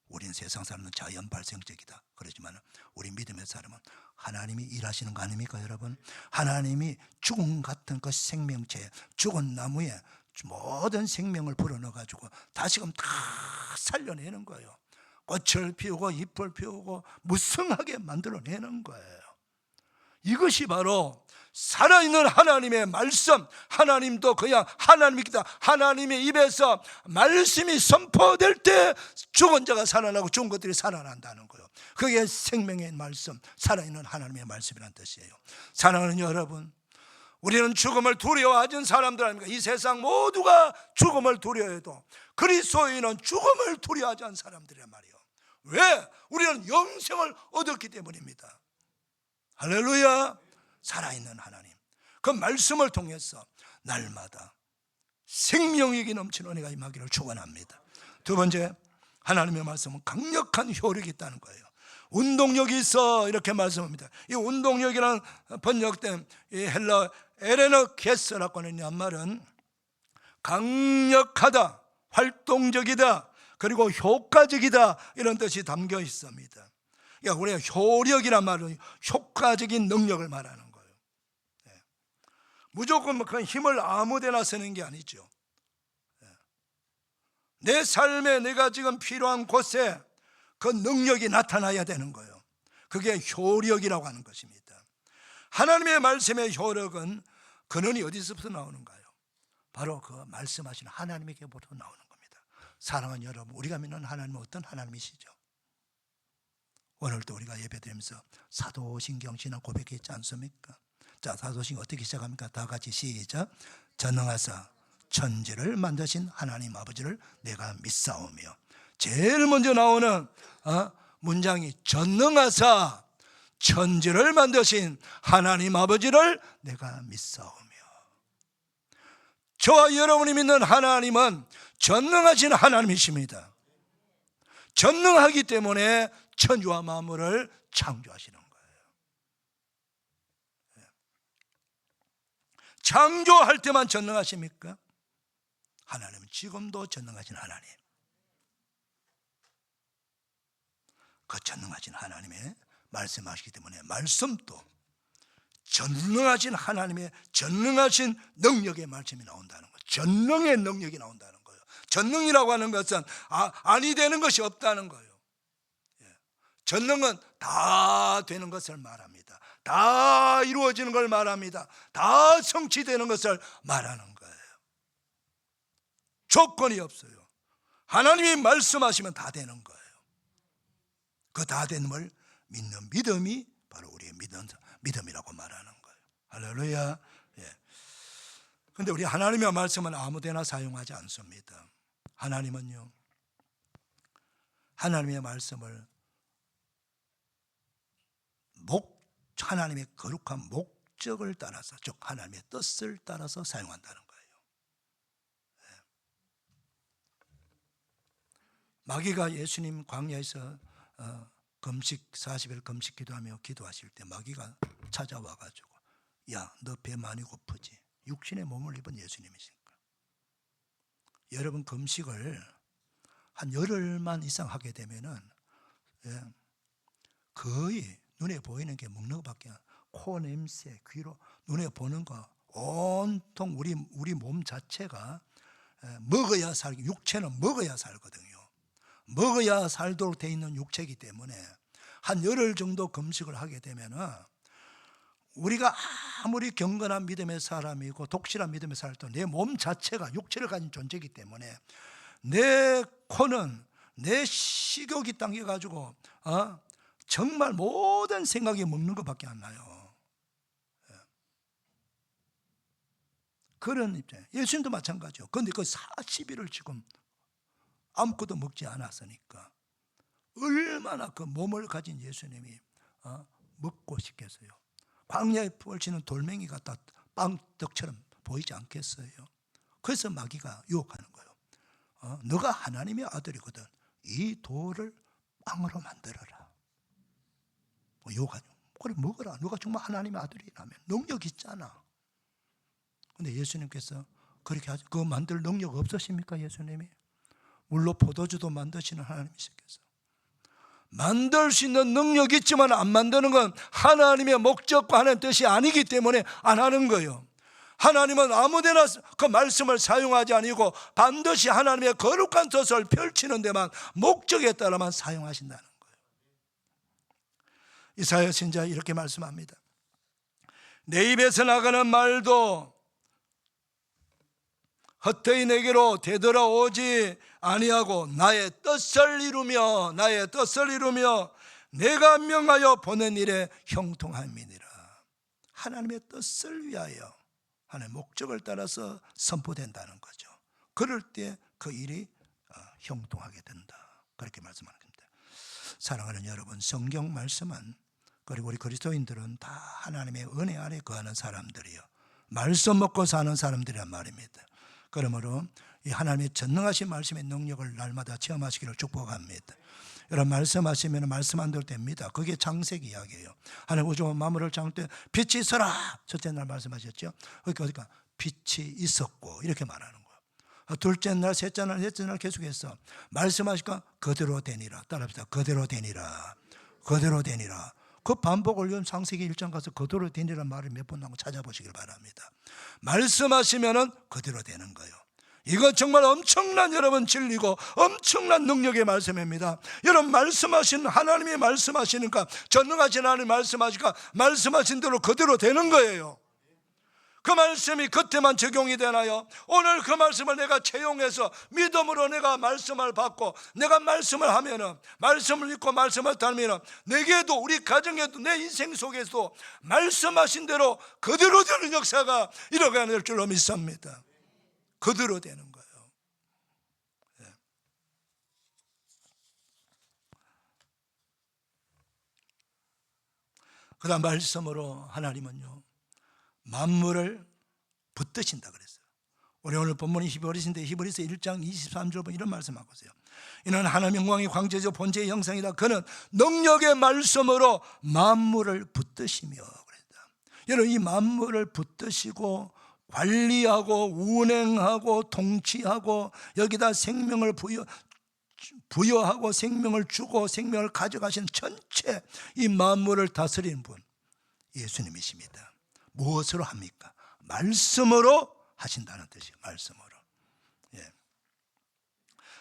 우린 세상 사람은 자연 발생적이다 그러지만 우리 믿음의 사람은 하나님이 일하시는 거 아닙니까, 여러분? 하나님이 죽음 같은 그 생명체, 죽은 나무에 모든 생명을 불어넣어가지고 다시금 다 살려내는 거예요. 꽃을 피우고 잎을 피우고 무성하게 만들어내는 거예요. 이것이 바로 살아있는 하나님의 말씀, 하나님도 그냥 하나님이다. 하나님의 입에서 말씀이 선포될 때 죽은 자가 살아나고 죽은 것들이 살아난다는 거예요. 그게 생명의 말씀, 살아있는 하나님의 말씀이라는 뜻이에요. 사랑하는 여러분, 우리는 죽음을 두려워하는 사람들 아닙니까? 이 세상 모두가 죽음을 두려워해도 그리스도인은 죽음을 두려워하지 않는 사람들이란 말이에요. 왜? 우리는 영생을 얻었기 때문입니다. 할렐루야. 살아있는 하나님, 그 말씀을 통해서 날마다 생명력이 넘치는 은혜가 임하기를 축원합니다. 두 번째, 하나님의 말씀은 강력한 효력이 있다는 거예요. 운동력이 있어, 이렇게 말씀합니다. 이 운동력이라는 번역된 이 헬라 에레너 게스라고 하는 말은 강력하다, 활동적이다, 그리고 효과적이다, 이런 뜻이 담겨 있습니다. 그러니까 우리가 효력이란 말은 효과적인 능력을 말하는 거예요. 무조건 그 힘을 아무데나 쓰는 게 아니죠. 내 삶에 내가 지금 필요한 곳에 그 능력이 나타나야 되는 거예요. 그게 효력이라고 하는 것입니다. 하나님의 말씀의 효력은 근원이 어디서부터 나오는가요? 바로 그 말씀하신 하나님에게부터 나오는 겁니다. 사랑하는 여러분, 우리가 믿는 하나님은 어떤 하나님이시죠? 오늘도 우리가 예배드리면서 사도신경 신앙 고백했지 않습니까? 자, 사도신경 어떻게 시작합니까? 다 같이 시작. 전능하사 천지를 만드신 하나님 아버지를 내가 믿사오며, 제일 먼저 나오는 문장이 전능하사 천지를 만드신 하나님 아버지를 내가 믿사오며. 저와 여러분이 믿는 하나님은 전능하신 하나님이십니다. 전능하기 때문에 천지와 만물을 창조하시는 거예요. 창조할 때만 전능하십니까? 하나님은 지금도 전능하신 하나님. 그 전능하신 하나님의 말씀하시기 때문에 말씀도 전능하신 하나님의 전능하신 능력의 말씀이 나온다는 거예요. 전능의 능력이 나온다는 거예요. 전능이라고 하는 것은 아니 되는 것이 없다는 거예요. 전능은 다 되는 것을 말합니다. 다 이루어지는 걸 말합니다. 다 성취되는 것을 말하는 거예요. 조건이 없어요. 하나님이 말씀하시면 다 되는 거예요. 그 다 된을 믿는 믿음이 바로 우리의 믿음이라고 말하는 거예요. 할렐루야. 그런데 우리 하나님의 말씀은 아무데나 사용하지 않습니다. 하나님은요, 하나님의 말씀을 하나님의 거룩한 목적을 따라서, 즉 하나님의 뜻을 따라서 사용한다는 거예요. 마귀가 예수님 광야에서 금식 40일 금식 기도하며 기도하실 때 마귀가 찾아와가지고, 야, 너 배 많이 고프지? 육신의 몸을 입은 예수님이시니까. 여러분, 금식을 한 열흘만 이상 하게 되면은 거의 눈에 보이는 게 먹는 것밖에, 코 냄새, 귀로 눈에 보는 거, 온통 우리 몸 자체가 먹어야 살고, 육체는 먹어야 살거든요. 먹어야 살도록 돼 있는 육체이기 때문에 한 열흘 정도 금식을 하게 되면은 우리가 아무리 경건한 믿음의 사람이고 독실한 믿음의 사람도 내 몸 자체가 육체를 가진 존재이기 때문에 내 코는 내 식욕이 당겨가지고 정말 모든 생각이 먹는 것밖에 안 나요. 그런 입장. 예수님도 마찬가지요. 그런데 그 40일을 지금 아무것도 먹지 않았으니까 얼마나 그 몸을 가진 예수님이 먹고 싶겠어요. 광야에 펼치는 돌멩이 같다 빵떡처럼 보이지 않겠어요. 그래서 마귀가 유혹하는 거예요. 너가 하나님의 아들이거든. 이 돌을 빵으로 만들어라. 유혹하죠. 그래 먹어라. 너가 정말 하나님의 아들이라면 능력 있잖아. 근데 예수님께서 그렇게 하죠. 그거 만들 능력 없으십니까? 예수님이 물로 포도주도 만드시는 하나님이시겠어. 만들 수 있는 능력이 있지만 안 만드는 건 하나님의 목적과 하나님의 뜻이 아니기 때문에 안 하는 거예요. 하나님은 아무데나 그 말씀을 사용하지 아니고 반드시 하나님의 거룩한 뜻을 펼치는 데만 목적에 따라만 사용하신다는 거예요. 이사야 선지자 이렇게 말씀합니다. 내 입에서 나가는 말도 헛되이 내게로 되돌아오지 아니하고 나의 뜻을 이루며 내가 명하여 보낸 일에 형통함이니라. 하나님의 뜻을 위하여 하나님의 목적을 따라서 선포된다는 거죠. 그럴 때 그 일이 형통하게 된다. 그렇게 말씀하는 겁니다. 사랑하는 여러분, 성경 말씀은 그리고 우리 그리스도인들은 다 하나님의 은혜 아래 거하는 사람들이요, 말씀 먹고 사는 사람들이란 말입니다. 그러므로 이 하나님의 전능하신 말씀의 능력을 날마다 체험하시기를 축복합니다. 여러분 말씀하시면 말씀 안 될 때입니다. 그게 창세기 이야기예요. 하나님 우주와 만물을 창조할 때 빛이 있어라 첫째 날 말씀하셨죠. 그러니까 빛이 있었고 이렇게 말하는 거예요. 둘째 날, 셋째 날, 넷째 날 계속해서 말씀하시니까 그대로 되니라. 따라합시다. 그대로 되니라. 그대로 되니라. 그 반복을 창세기 1장 가서 그대로 되니라는 말을 몇 번 나온 거 찾아보시길 바랍니다. 말씀하시면은 그대로 되는 거예요. 이거 정말 엄청난 여러분 진리고 엄청난 능력의 말씀입니다. 여러분 말씀하신 하나님이 말씀하시니까 전능하신 하나님이 말씀하시니까 말씀하신 대로 그대로 되는 거예요. 그 말씀이 그때만 적용이 되나요? 오늘 그 말씀을 내가 채용해서 믿음으로 내가 말씀을 받고 내가 말씀을 하면은, 말씀을 믿고 말씀을 따르면은 내게도, 우리 가정에도, 내 인생 속에서도 말씀하신 대로 그대로 되는 역사가 일어나는 줄로 믿습니다. 그대로 되는 거예요. 그 다음 말씀으로 하나님은요 만물을 붙드신다 그랬어요. 우리 오늘 본문이 히브리서인데 히브리서 1장 23절 보면 이런 말씀하고 있어요. 이는 하나님의 영광의 광채죠 본체의 형상이다. 그는 능력의 말씀으로 만물을 붙드시며 그랬다. 여러분 이 만물을 붙드시고 관리하고 운행하고 통치하고 여기다 생명을 부여하고 생명을 주고 생명을 가져가신 전체 이 만물을 다스리는 분 예수님이십니다. 무엇으로 합니까? 말씀으로 하신다는 뜻이에요. 말씀으로.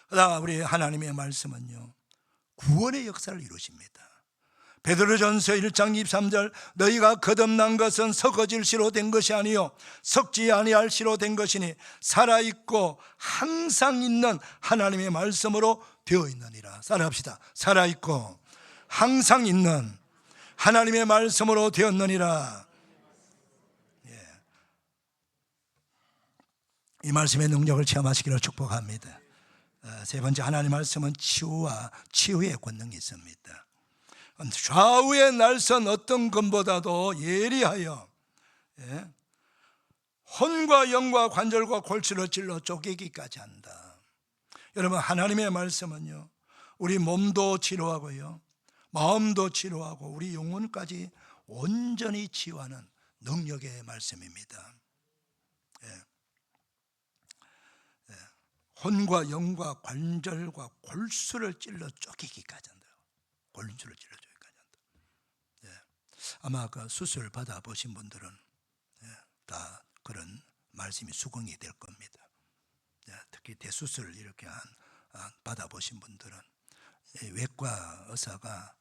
그다음 우리 하나님의 말씀은요 구원의 역사를 이루십니다. 베드로전서 1장 23절 너희가 거듭난 것은 썩어질 씨로 된 것이 아니요 썩지 아니할 씨로 된 것이니 살아있고 항상 있는 하나님의 말씀으로 되어 있느니라. 따라합시다. 살아있고 항상 있는 하나님의 말씀으로 되었느니라. 이 말씀의 능력을 체험하시기를 축복합니다. 세 번째 하나님의 말씀은 치유와 치유의 권능이 있습니다. 좌우의 날선 어떤 것보다도 예리하여 혼과 영과 관절과 골수를 찔러 쪼개기까지 한다. 여러분 하나님의 말씀은요 우리 몸도 치료하고요 마음도 치료하고 우리 영혼까지 온전히 치유하는 능력의 말씀입니다. 혼과 영과 관절과 골수를 찔러 쪼개기까지 한다. 골수를 찔러 쪼개기까지 한다. 아마 그 수술 받아보신 분들은 다 그런 말씀이 수긍이 될 겁니다. 특히 대수술 이렇게 받아보신 분들은 외과 의사가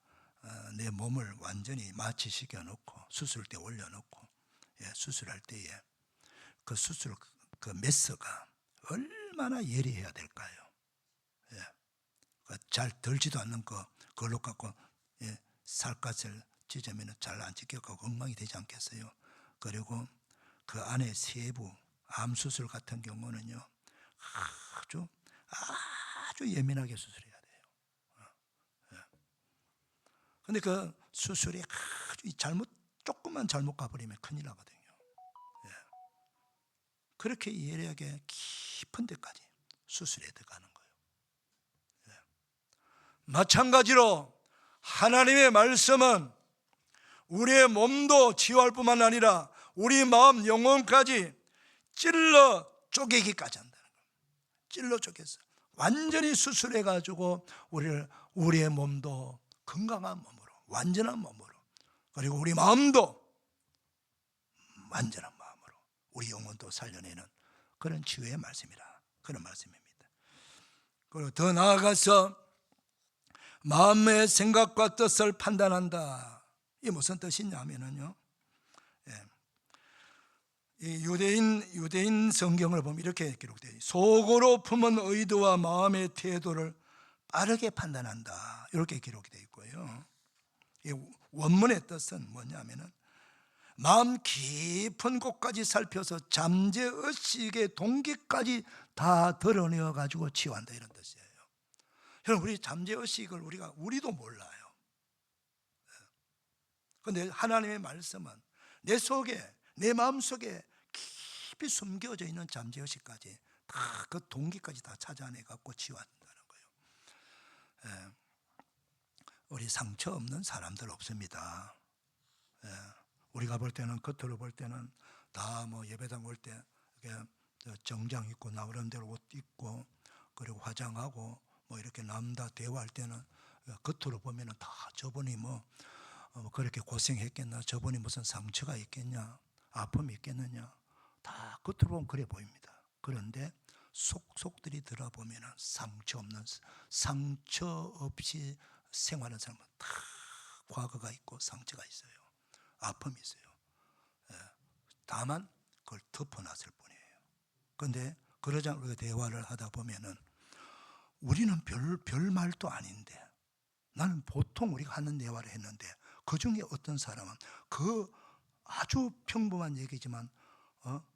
내 몸을 완전히 마취시켜 놓고 수술대 올려놓고 수술할 때에 그 수술 그 메스가 얼마나 예리해야 될까요? 잘 덜지도 않는 그걸로 갖고 살갗을 찢으면 잘 안 찢겨가고 엉망이 되지 않겠어요? 그리고 그 안에 세부 암 수술 같은 경우는요 아주 예민하게 수술해야 돼요. 근데 그 수술이 아주 조금만 잘못 가버리면 큰일 나거든요. 그렇게 예리하게 깊은 데까지 수술에 들어가는 거예요. 마찬가지로 하나님의 말씀은 우리의 몸도 치유할 뿐만 아니라 우리 마음 영혼까지 찔러 쪼개기까지 한다는 거예요. 찔러 쪼개서 완전히 수술해 가지고 우리의 몸도 건강한 몸으로, 완전한 몸으로, 그리고 우리 마음도 완전한 마음으로 우리 영혼도 살려내는 그런 치유의 말씀이라, 그런 말씀입니다. 그리고 더 나아가서 마음의 생각과 뜻을 판단한다. 이게 무슨 뜻이냐면요, 이 유대인 성경을 보면 이렇게 기록되어 있어요. 속으로 품은 의도와 마음의 태도를 빠르게 판단한다. 이렇게 기록이 되어 있고요. 이 원문의 뜻은 뭐냐면은 마음 깊은 곳까지 살펴서 잠재의식의 동기까지 다 드러내어 가지고 치유한다, 이런 뜻이에요. 여러분, 우리 잠재의식을 우리도 몰라요. 그런데 하나님의 말씀은 내 속에, 내 마음속에 깊이 숨겨져 있는 잠재의식까지 다 그 동기까지 다 찾아내 갖고 치유한다는 거예요. 우리 상처 없는 사람들 없습니다. 우리가 볼 때는, 겉으로 볼 때는 다 뭐 예배당 올 때 정장 입고 나오는 대로 옷 입고 그리고 화장하고 뭐 이렇게 남다 대화할 때는 겉으로 보면은 다 저분이 뭐 그렇게 고생했겠나, 저분이 무슨 상처가 있겠냐, 아픔이 있겠느냐, 다 겉으로 보면 그래 보입니다. 그런데 속들이 들어보면은 상처 없이 생활하는 사람은 다 과거가 있고 상처가 있어요. 아픔이 있어요. 다만 그걸 덮어놨을 뿐이에요. 그런데 그러지 않고 우리가 대화를 하다 보면은 우리는 별 말도 아닌데, 나는 보통 우리가 하는 대화를 했는데 그 중에 어떤 사람은 그 아주 평범한 얘기지만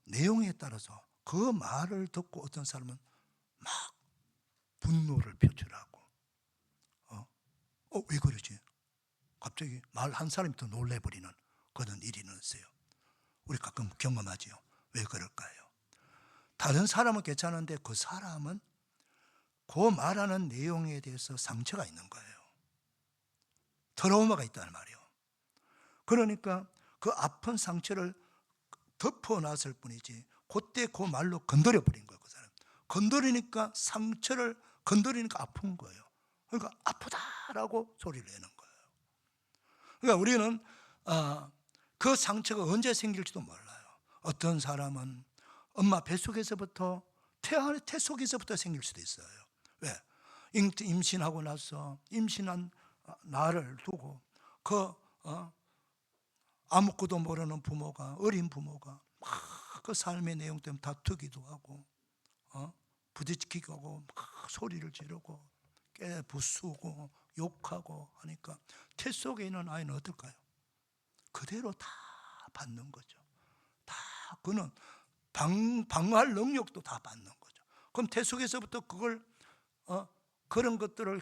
내용에 따라서 그 말을 듣고 어떤 사람은 막 분노를 표출하고 왜 그러지? 갑자기 말 한 사람이 더 놀래버리는 그런 일이 있어요. 우리 가끔 경험하지요. 왜 그럴까요? 다른 사람은 괜찮은데 그 사람은 그 말하는 내용에 대해서 상처가 있는 거예요. 트라우마가 있다는 말이에요. 그러니까 그 아픈 상처를 덮어놨을 뿐이지 그때 그 말로 건드려버린 거예요. 그 사람 건드리니까, 상처를 건드리니까 아픈 거예요. 그러니까 아프다라고 소리를 내는 거예요. 그러니까 우리는 그 상처가 언제 생길지도 몰라요. 어떤 사람은 엄마 뱃속에서부터, 태 속에서부터 생길 수도 있어요. 왜? 임신하고 나서 임신한 나를 두고 아무것도 모르는 부모가, 어린 부모가 막 그 삶의 내용 때문에 다투기도 하고 부딪히기도 하고 막 소리를 지르고 깨부수고 욕하고 하니까 태 속에 있는 아이는 어떨까요? 그대로 다 받는 거죠. 다 그는 방어할 능력도 다 받는 거죠. 그럼 태 속에서부터 그걸 그런 것들을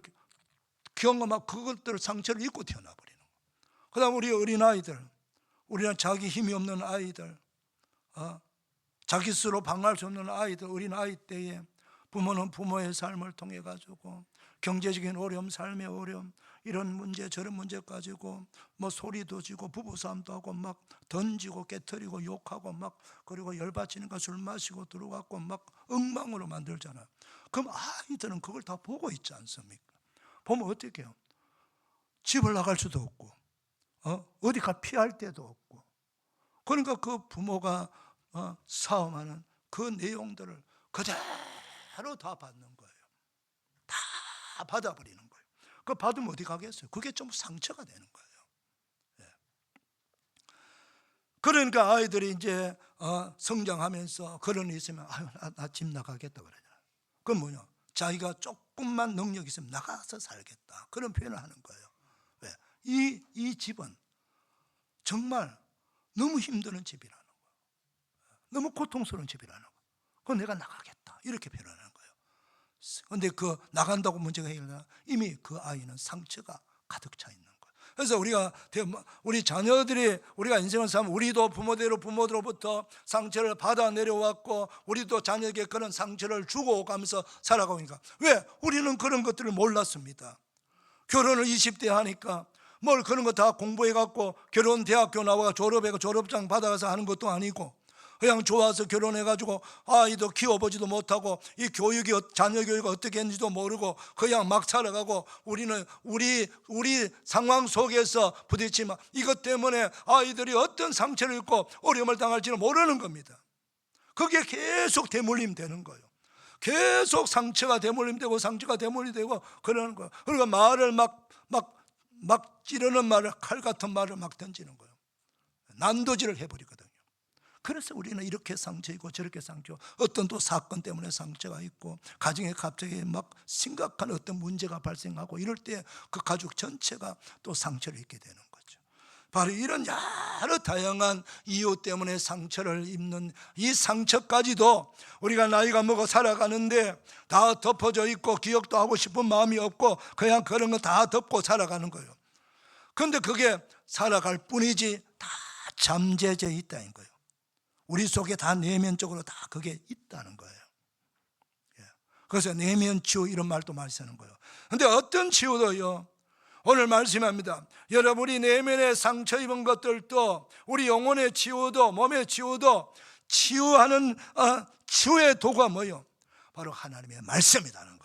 경험하고 그것들을 상처를 입고 태어나 버리는 거예요. 그다음 우리 어린아이들, 우리는 자기 힘이 없는 아이들, 자기 스스로 방어할 수 없는 아이들, 어린아이 때에 부모는 부모의 삶을 통해 가지고 경제적인 어려움, 삶의 어려움, 이런 문제 저런 문제 가지고 뭐 소리도 지고 부부싸움도 하고 막 던지고 깨트리고 욕하고 막, 그리고 열받치니까 술 마시고 들어가고 막 엉망으로 만들잖아요. 그럼 아이들은 그걸 다 보고 있지 않습니까? 보면 어떻게 해요? 집을 나갈 수도 없고 어디 가 피할 데도 없고, 그러니까 그 부모가 싸움하는 그 내용들을 그대로 다 받는 거예요. 다 받아버리는 거예요. 그거 받으면 어디 가겠어요? 그게 좀 상처가 되는 거예요. 예. 그러니까 아이들이 이제 성장하면서 그런 일 있으면 나 집 나가겠다 그러잖아요. 그건 뭐냐? 자기가 조금만 능력이 있으면 나가서 살겠다, 그런 표현을 하는 거예요. 왜? 이 집은 정말 너무 힘드는 집이라는 거예요. 너무 고통스러운 집이라는 거예요. 그건 내가 나가겠다, 이렇게 표현하는 거예요. 그런데 그 나간다고 문제가 해결되나? 이미 그 아이는 상처가 가득 차 있는 거예요. 그래서 우리 자녀들이, 우리가 인생을 살면 우리도 부모로부터 상처를 받아 내려왔고, 우리도 자녀에게 그런 상처를 주고 가면서 살아가니까, 왜? 우리는 그런 것들을 몰랐습니다. 결혼을 20대 하니까 뭘 그런 거 다 공부해갖고 결혼 대학교 나와 졸업해서 졸업장 받아가서 하는 것도 아니고, 그냥 좋아서 결혼해가지고 아이도 키워보지도 못하고 이 교육이, 자녀 교육이 어떻게 했는지도 모르고 그냥 막 살아가고, 우리는 우리 상황 속에서 부딪히면 이것 때문에 아이들이 어떤 상처를 입고 어려움을 당할지는 모르는 겁니다. 그게 계속 대물림 되는 거예요. 계속 상처가 대물림되고 상처가 대물림되고 그러는 거예요. 그러니까 말을 막 찌르는 말을, 칼 같은 말을 막 던지는 거예요. 난도질을 해버리거든요. 그래서 우리는 이렇게 상처이고 저렇게 상처, 어떤 또 사건 때문에 상처가 있고, 가정에 갑자기 막 심각한 어떤 문제가 발생하고 이럴 때 그 가족 전체가 또 상처를 입게 되는 거죠. 바로 이런 여러 다양한 이유 때문에 상처를 입는 이 상처까지도 우리가 나이가 먹어 살아가는데 다 덮어져 있고, 기억도 하고 싶은 마음이 없고 그냥 그런 거 다 덮고 살아가는 거예요. 그런데 그게 살아갈 뿐이지 다 잠재져 있다는 거예요. 우리 속에 다 내면적으로 다 그게 있다는 거예요. 그래서 내면 치유, 이런 말도 많이 쓰는 거예요. 그런데 어떤 치유도요, 오늘 말씀합니다. 여러분이 내면에 상처 입은 것들도, 우리 영혼의 치유도, 몸의 치유도, 치유하는 치유의 도구가 뭐예요? 바로 하나님의 말씀이라는 거예요.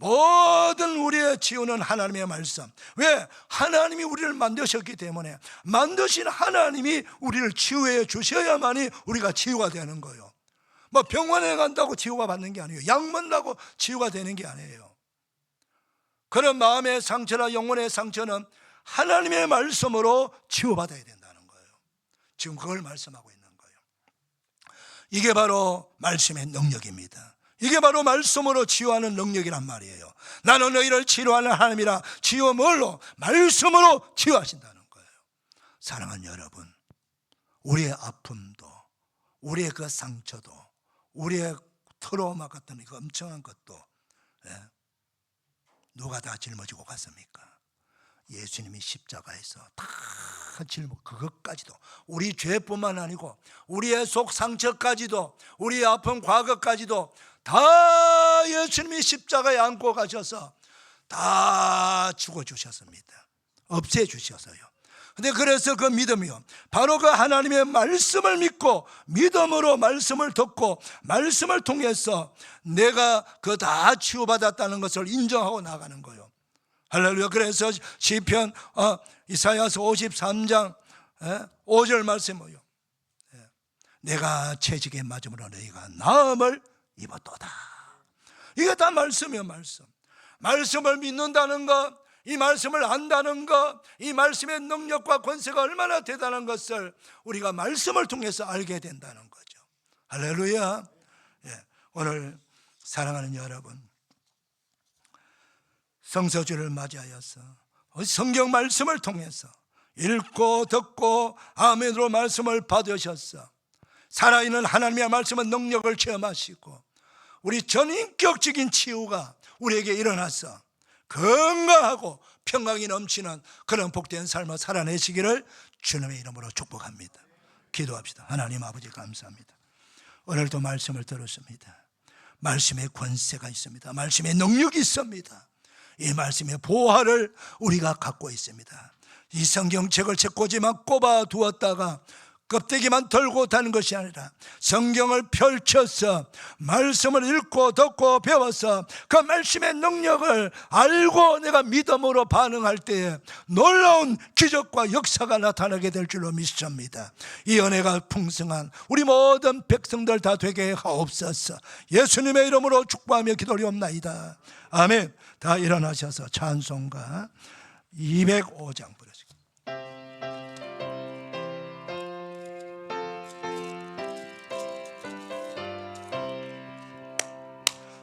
모든 우리의 치유는 하나님의 말씀. 왜? 하나님이 우리를 만드셨기 때문에, 만드신 하나님이 우리를 치유해 주셔야만이 우리가 치유가 되는 거예요. 뭐 병원에 간다고 치유가 받는 게 아니에요. 약 먹는다고 치유가 되는 게 아니에요. 그런 마음의 상처나 영혼의 상처는 하나님의 말씀으로 치유받아야 된다는 거예요. 지금 그걸 말씀하고 있는 거예요. 이게 바로 말씀의 능력입니다. 이게 바로 말씀으로 치유하는 능력이란 말이에요. 나는 너희를 치료하는 하나님이라. 치유 뭘로? 말씀으로 치유하신다는 거예요. 사랑하는 여러분, 우리의 아픔도, 우리의 그 상처도, 우리의 트라우마 같은 그 엄청난 것도 누가 다 짊어지고 갔습니까? 예수님이 십자가에서 다 그것까지도, 우리 죄뿐만 아니고 우리의 속 상처까지도, 우리의 아픈 과거까지도 다 예수님이 십자가에 안고 가셔서 다 죽어주셨습니다. 없애주셔서요. 근데 그래서 그 믿음이요, 바로 그 하나님의 말씀을 믿고 믿음으로 말씀을 듣고 말씀을 통해서 내가 그 다 치유받았다는 것을 인정하고 나가는 거예요. 할렐루야. 그래서 시편 이사야서 53장 5절 말씀이요, 내가 채찍에 맞음으로 너희가 나음을 입었도다. 이게 다 말씀이에요. 말씀을 믿는다는 것, 이 말씀을 안다는 것, 이 말씀의 능력과 권세가 얼마나 대단한 것을 우리가 말씀을 통해서 알게 된다는 거죠. 할렐루야. 오늘 사랑하는 여러분, 성서주를 맞이하여서 성경 말씀을 통해서 읽고 듣고 아멘으로 말씀을 받으셔서 살아있는 하나님의 말씀의 능력을 체험하시고 우리 전인격적인 치유가 우리에게 일어나서 건강하고 평강이 넘치는 그런 복된 삶을 살아내시기를 주님의 이름으로 축복합니다. 기도합시다. 하나님 아버지 감사합니다. 오늘도 말씀을 들었습니다. 말씀의 권세가 있습니다. 말씀의 능력이 있습니다. 이 말씀의 보화를 우리가 갖고 있습니다. 이 성경책을 책꽂이만 꼽아 두었다가 껍데기만 털고 다는 것이 아니라 성경을 펼쳐서 말씀을 읽고 듣고 배워서 그 말씀의 능력을 알고 내가 믿음으로 반응할 때에 놀라운 기적과 역사가 나타나게 될 줄로 믿습니다. 이 은혜가 풍성한 우리 모든 백성들 다 되게 하옵소서. 예수님의 이름으로 축복하며 기도리옵나이다. 아멘. 다 일어나셔서 찬송가 205장 부르시고.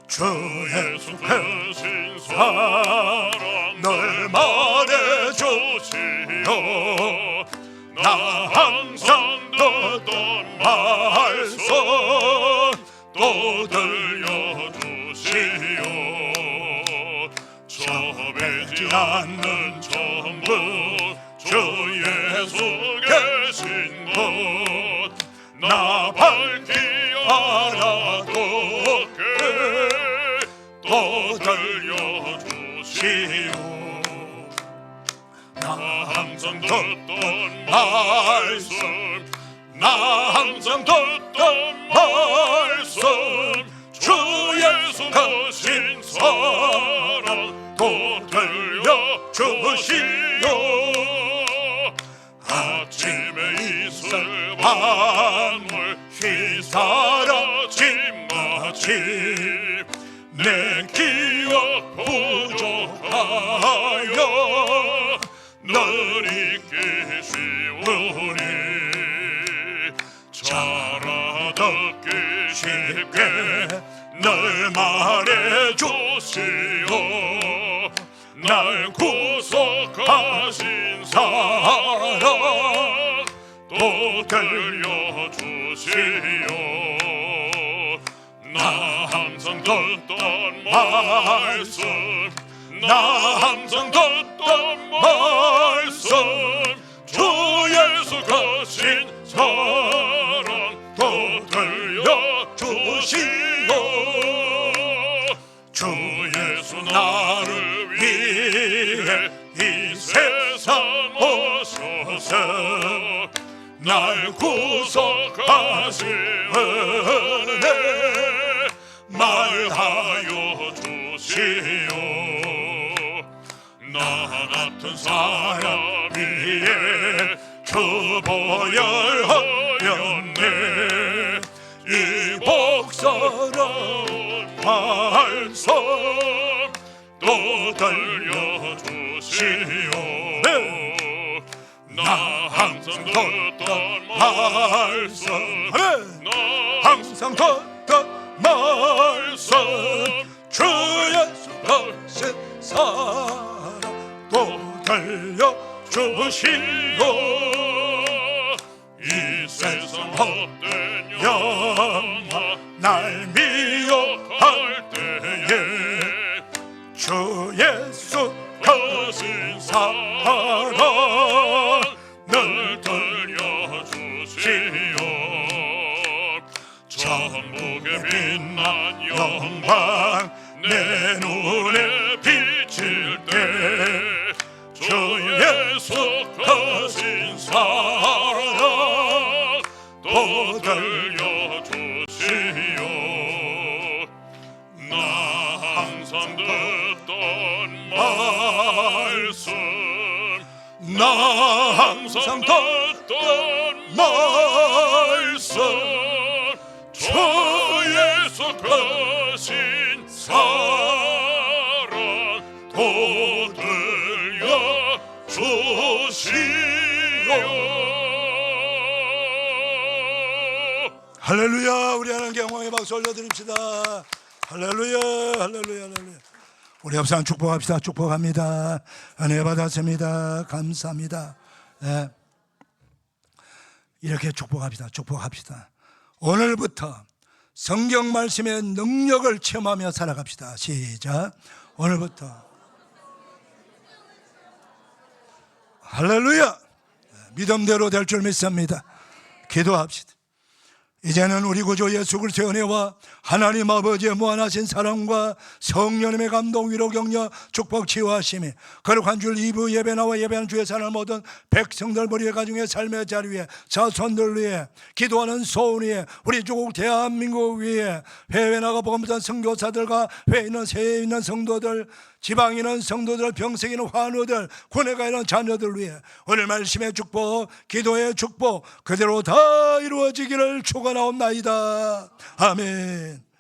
주 예수 크신 사랑 널 말해주시오. 나 항상 듣던 말씀 또 들려주시오. 좁히지 않는 천국 주 예수 계신 곳 나 밝히 알아듣게 또 들려주시오. 나 항상 듣던 말씀 나 항상 듣던 말씀 주 예수 크신 사랑 또 들려주시오. 아침에 있을 밤을 휘사라짐마치 내 기억 부족하여 늘 잊기 쉬우니 잘 알아듣기 쉽게 늘 말해주시오. 날 구속하신 사랑 또 들려주시오. 나 항상 듣던 말씀 나 항상 듣던 말씀 주 예수 크신 사랑 또 들려주시오. 주 예수 나를 위해 이 세상 오셔서 날 구속하신 은혜 말하여 주시오. 나 같은 사람 위에 주 보혈하였네. 이 복스러운 말씀 또 들려주시오. 나 항상 듣던 말씀 나 항상 듣던 말씀 주 예수 크신 사랑 또 들려주시오. 이 세상 헛된 영화 날 미워할 때에 주 예수 크신 사랑 늘 들려주시오. 천국의 빛난 영광 내 눈에 비칠 때 주 예수 크신 사랑 또 들려주시오. 나 항상 듣던 말씀 나 항상 듣던 말씀 주 예수 크신 사랑 또 들려주시오. 할렐루야. 우리 하나님께 영광의 박수 올려드립시다. 할렐루야 할렐루야 할렐루야. 우리 협상 축복합시다. 축복합니다. 은혜 받았습니다. 감사합니다. 네. 이렇게 축복합시다. 축복합시다. 오늘부터 성경 말씀의 능력을 체험하며 살아갑시다. 시작. 오늘부터 할렐루야. 믿음대로 될 줄 믿습니다. 기도합시다. 이제는 우리 구주 예수 그리스도의 은혜와 하나님 아버지의 무한하신 사랑과 성령님의 감동, 위로, 격려, 축복, 치유하심이 거룩한 주일 2부 예배 나와 예배하는 주의 사랑을 모든 백성들 머리의 가정의 삶의 자리 위에 자손들 위에 기도하는 소원 위에 우리 조국 대한민국 위에 해외 나가 복음전 선교사들과 해외 있는 세에 있는 성도들, 지방에 있는 성도들, 병sek에 있는 환우들, 군에가 있는 자녀들 위해 오늘 말씀의 축복, 기도의 축복 그대로 다 이루어지기를 축원하옵나이다. 아멘.